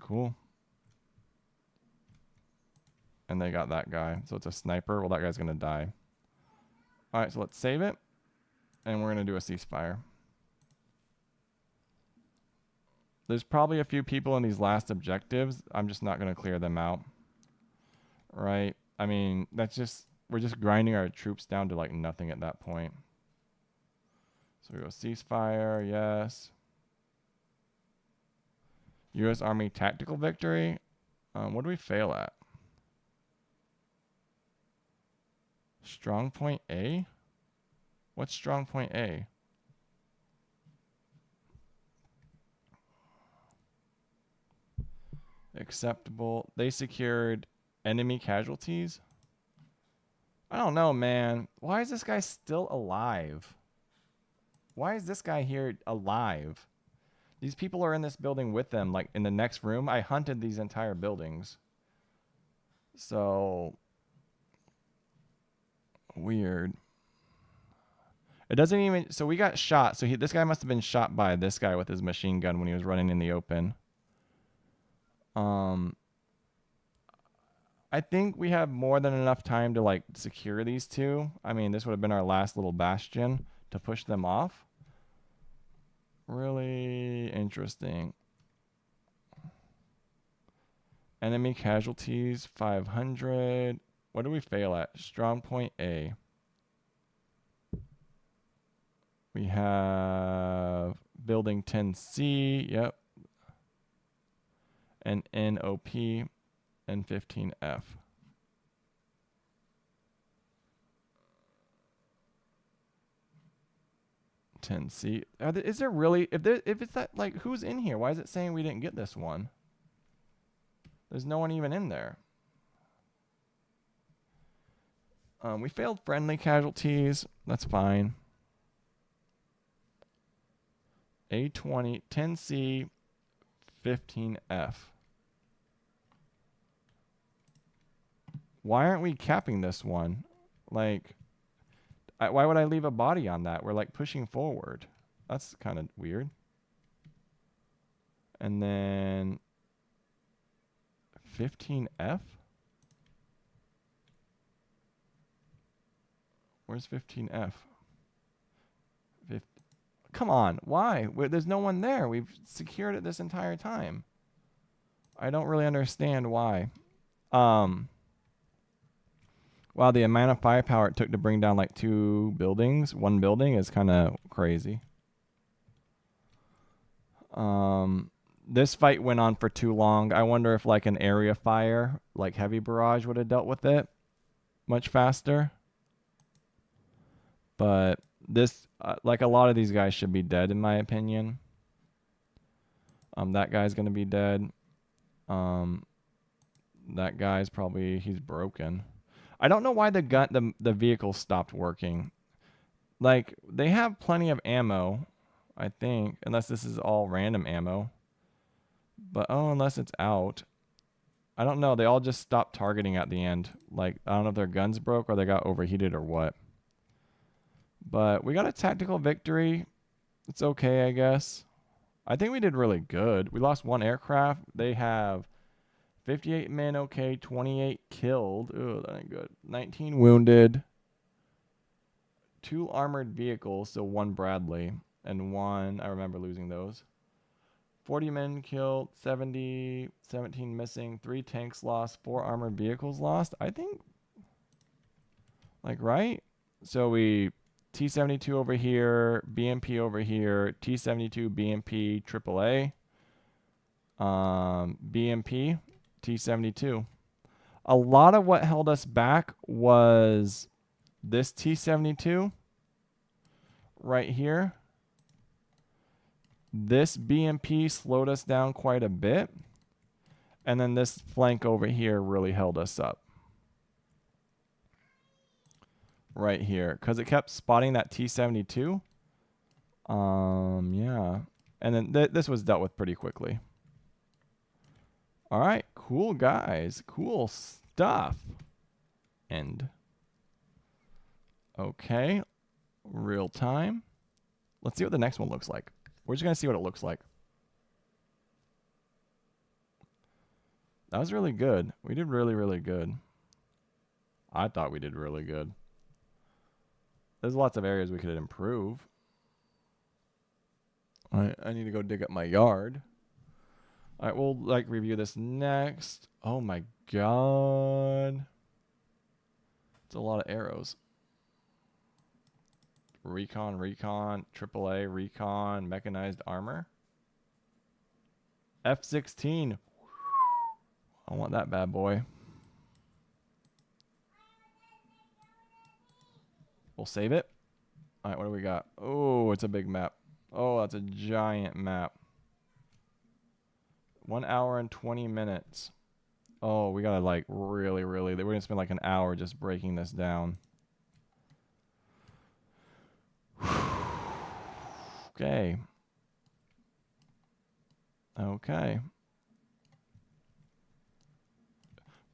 Cool. And they got that guy. So it's a sniper. Well, that guy's going to die. Alright, so let's save it. And we're going to do a ceasefire. There's probably a few people in these last objectives. I'm just not going to clear them out. Right? I mean, we're just grinding our troops down to like nothing at that point. So we go ceasefire, yes. U.S. Army tactical victory. What do we fail at? Strong point A? What's strong point A? Acceptable. They secured enemy casualties. I don't know, man. Why is this guy still alive? Why is this guy here alive? These people are in this building with them, like in the next room. I hunted these entire buildings. So weird. It doesn't even, so we got shot. So this guy must have been shot by this guy with his machine gun when he was running in the open. I think we have more than enough time to like secure these two. I mean, this would have been our last little bastion to push them off. Really interesting. Enemy casualties, 500. What do we fail at? Strong point A. We have building 10C. Yep. And NOP and 15F. C. Is there really, if it's that, like, who's in here? Why is it saying we didn't get this one? There's no one even in there. We failed friendly casualties. That's fine. A20, 10C, 15F. Why aren't we capping this one? Like, why would I leave a body on that? We're like pushing forward. That's kind of weird. And then 15F? Where's 15F? Come on, why? There's no one there. We've secured it this entire time. I don't really understand why. Wow, the amount of firepower it took to bring down like one building is kind of crazy. This fight went on for too long. I wonder if like an area fire, like heavy barrage, would have dealt with it much faster. But this, like a lot of these guys should be dead in my opinion. That guy's gonna be dead. That guy's probably, he's broken. I don't know why the vehicle stopped working. Like, they have plenty of ammo, I think, unless this is all random ammo. But, unless it's out. I don't know. They all just stopped targeting at the end. Like, I don't know if their guns broke or they got overheated or what. But we got a tactical victory. It's okay, I guess. I think we did really good. We lost one aircraft. They have 58 men, okay. 28 killed. Ooh, that ain't good. 19 wounded. 2 armored vehicles, so 1 Bradley. And 1, I remember losing those. 40 men killed, 17 missing, 3 tanks lost, 4 armored vehicles lost. I think, like, right? So we T-72 over here, BMP over here, T-72, BMP, AAA, BMP, T-72. A lot of what held us back was this T-72 right here. This BMP slowed us down quite a bit. And then this flank over here really held us up. Right here. Because it kept spotting that T-72. Yeah. And then this was dealt with pretty quickly. All right. Cool, guys. Cool stuff. End. Okay. Real time. Let's see what the next one looks like. We're just going to see what it looks like. That was really good. We did really, really good. I thought we did really good. There's lots of areas we could improve. I need to go dig up my yard. All right, we'll like review this next. Oh my god. It's a lot of arrows. Recon, AAA, recon, mechanized armor. F-16. I want that bad boy. We'll save it. All right, what do we got? Oh, it's a big map. Oh, that's a giant map. 1 hour and 20 minutes. Oh, we gotta like really, we're gonna spend like an hour just breaking this down. Okay. Okay.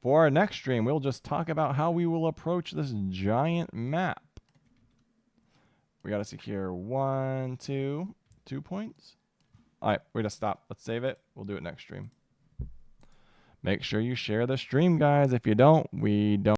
For our next stream, we'll just talk about how we will approach this giant map. We gotta secure 1, 2 points. All right, we're gonna stop. Let's save it. We'll do it next stream. Make sure you share the stream, guys. If you don't, we don't.